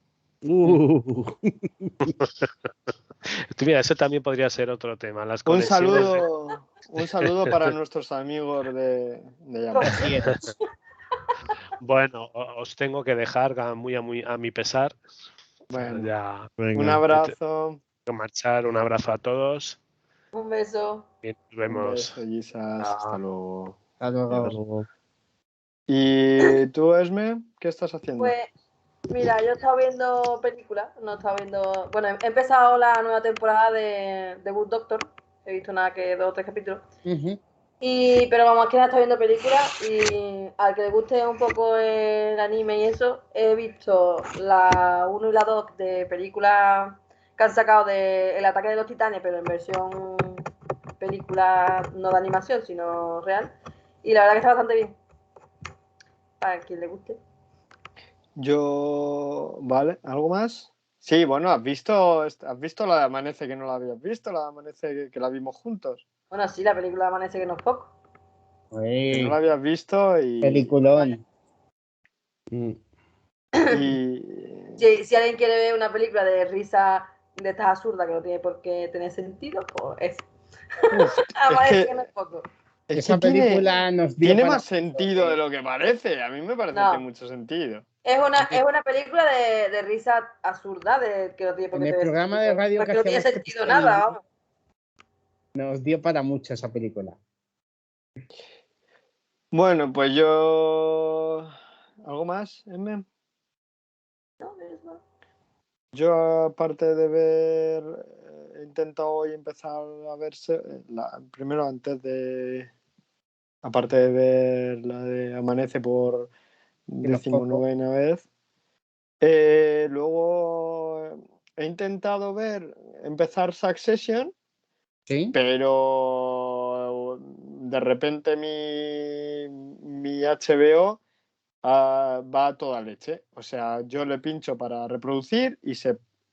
Mira, eso también podría ser otro tema. Las Un conexiones. saludo para nuestros amigos de Yamaha. Bueno, os tengo que dejar muy a mi pesar. Bueno, Ya un Venga. abrazo. tengo que marchar. Un abrazo a todos Un beso. y nos Un vemos. beso, Gisas. Hasta luego. Hasta Hasta luego. luego. ¿Y tú, Esme? ¿Qué estás haciendo? Pues, mira, yo he estado viendo películas, no he estado viendo... Bueno, he empezado la nueva temporada de Good Doctor, he visto nada que 2 o 3 capítulos. Pero vamos, que nada, estoy viendo películas y al que le guste un poco el anime y eso, he visto la 1 y la 2 de películas que han sacado de El ataque de los titanes, pero en versión película no de animación, sino real. Y la verdad que está bastante bien. Para quien le guste. ¿Vale? ¿Algo más? Sí, bueno, ¿has visto la de Amanece que no la habías visto? La de Amanece que la vimos juntos. Bueno, sí, la película Amanece que no es poco. Que no la habías visto y... Peliculón. Si alguien quiere ver una película de risa de estas absurdas que no tiene por qué tener sentido, pues es. Amanece que no es poco. Esa película nos dio tiene para más sentido de lo que parece. A mí me parece que tiene mucho sentido. Es una película de risa absurda, de que no tiene por qué en el tener programa sentido. de radio Porque que no tiene hacíamos sentido nada, vamos. nos dio para mucho esa película. Bueno, pues yo... ¿Algo más, Emma? No, no. Yo, aparte de ver, he intentado hoy empezar a verse, primero aparte de ver la de Amanece por 19ª vez, luego he intentado empezar Succession, Sí. pero de repente mi HBO va a toda leche. O sea, yo le pincho para reproducir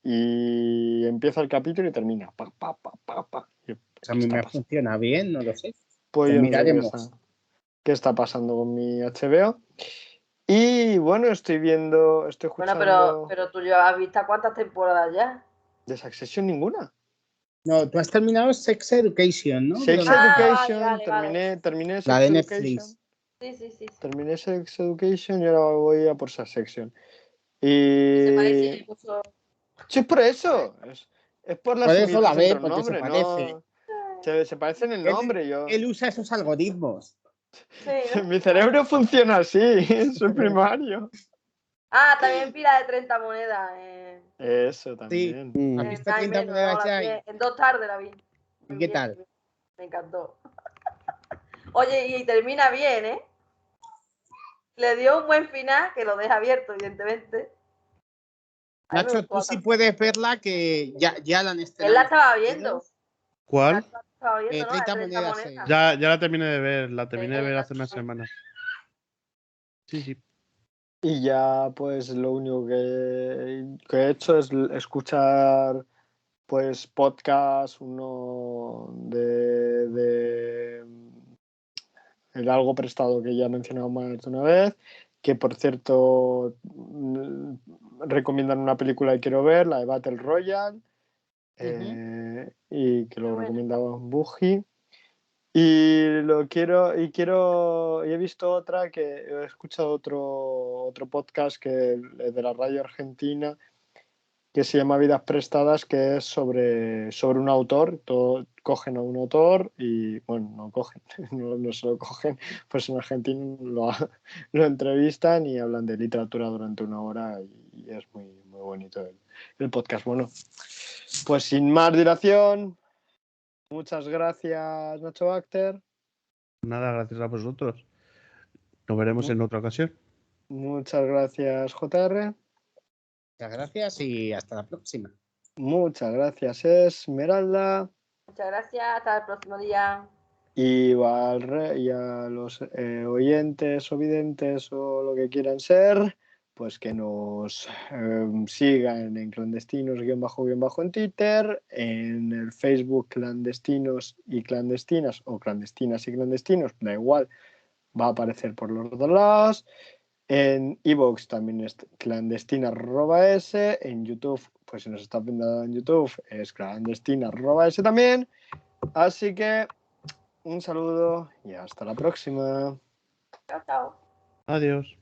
y empieza el capítulo y termina. Pa, pa, pa, pa, pa. Y yo, Pues a ¿qué mí está me pasando? funciona bien, no lo sé. Pues yo no sé miraremos. qué está pasando con mi HBO. Y bueno, estoy Bueno, escuchando pero tú ya has visto cuántas temporadas ya. de Succession ninguna. No, tú has terminado Sex Education, ¿no? Sex Creo que- Education, vale. terminé La Sex de Education. Netflix. Sí. Terminé Sex Education y ahora voy a por Succession. Se Y parece mucho. sí, es por eso. Es por las Por eso la similitudes entre ve, el porque se nombre, parece. ¿no? Se parecen el nombre. Él usa esos algoritmos. Sí, ¿no? Mi cerebro funciona así, soy primario. Ah, también pila de 30 monedas. Eso Sí. también. ¿Has En visto nada y 30 menos, monedas la ya? vi en 2 tardes la vi. ¿Y qué tal? Me encantó. Oye, y termina bien, ¿eh? Le dio un buen final que lo deja abierto, evidentemente. A mí me Nacho, gustó tú sí bastante. puedes verla, que ya la han Él estrenado. la estaba viendo. ¿Cuál? La estaba viendo, ¿no? 30 La de 30 monedas. monedas. Ya la terminé de ver, la terminé de Venga, ver ya hace unas está. semanas. Sí. Y ya, pues lo único que he hecho es escuchar pues podcast, uno de el algo prestado que ya he mencionado más de una vez, que por cierto recomiendan una película que quiero ver, la de Battle Royale, y que lo recomendaba Buji. Y he visto otra que he escuchado otro podcast que de la radio argentina que se llama Vidas Prestadas, que es sobre un autor. Cogen a un autor y, bueno, no cogen, no se lo cogen, pues en Argentina lo entrevistan y hablan de literatura durante una hora y es muy, muy bonito el podcast. Bueno, pues sin más dilación, muchas gracias, Nacho Bacter. Nada, gracias a vosotros. Nos veremos en otra ocasión. Muchas gracias, JR. Muchas gracias y hasta la próxima. Muchas gracias, Esmeralda. Muchas gracias. Hasta el próximo día. Y a los oyentes o videntes o lo que quieran ser, pues que nos sigan en clandestinos__ en Twitter, en el Facebook clandestinos y clandestinas o clandestinas y clandestinos, da igual, va a aparecer por los dos lados. En iVoox también es clandestina@s, en YouTube, pues si nos está viendo en YouTube, es clandestina@s también. Así que un saludo y hasta la próxima. Chao, chao. Adiós.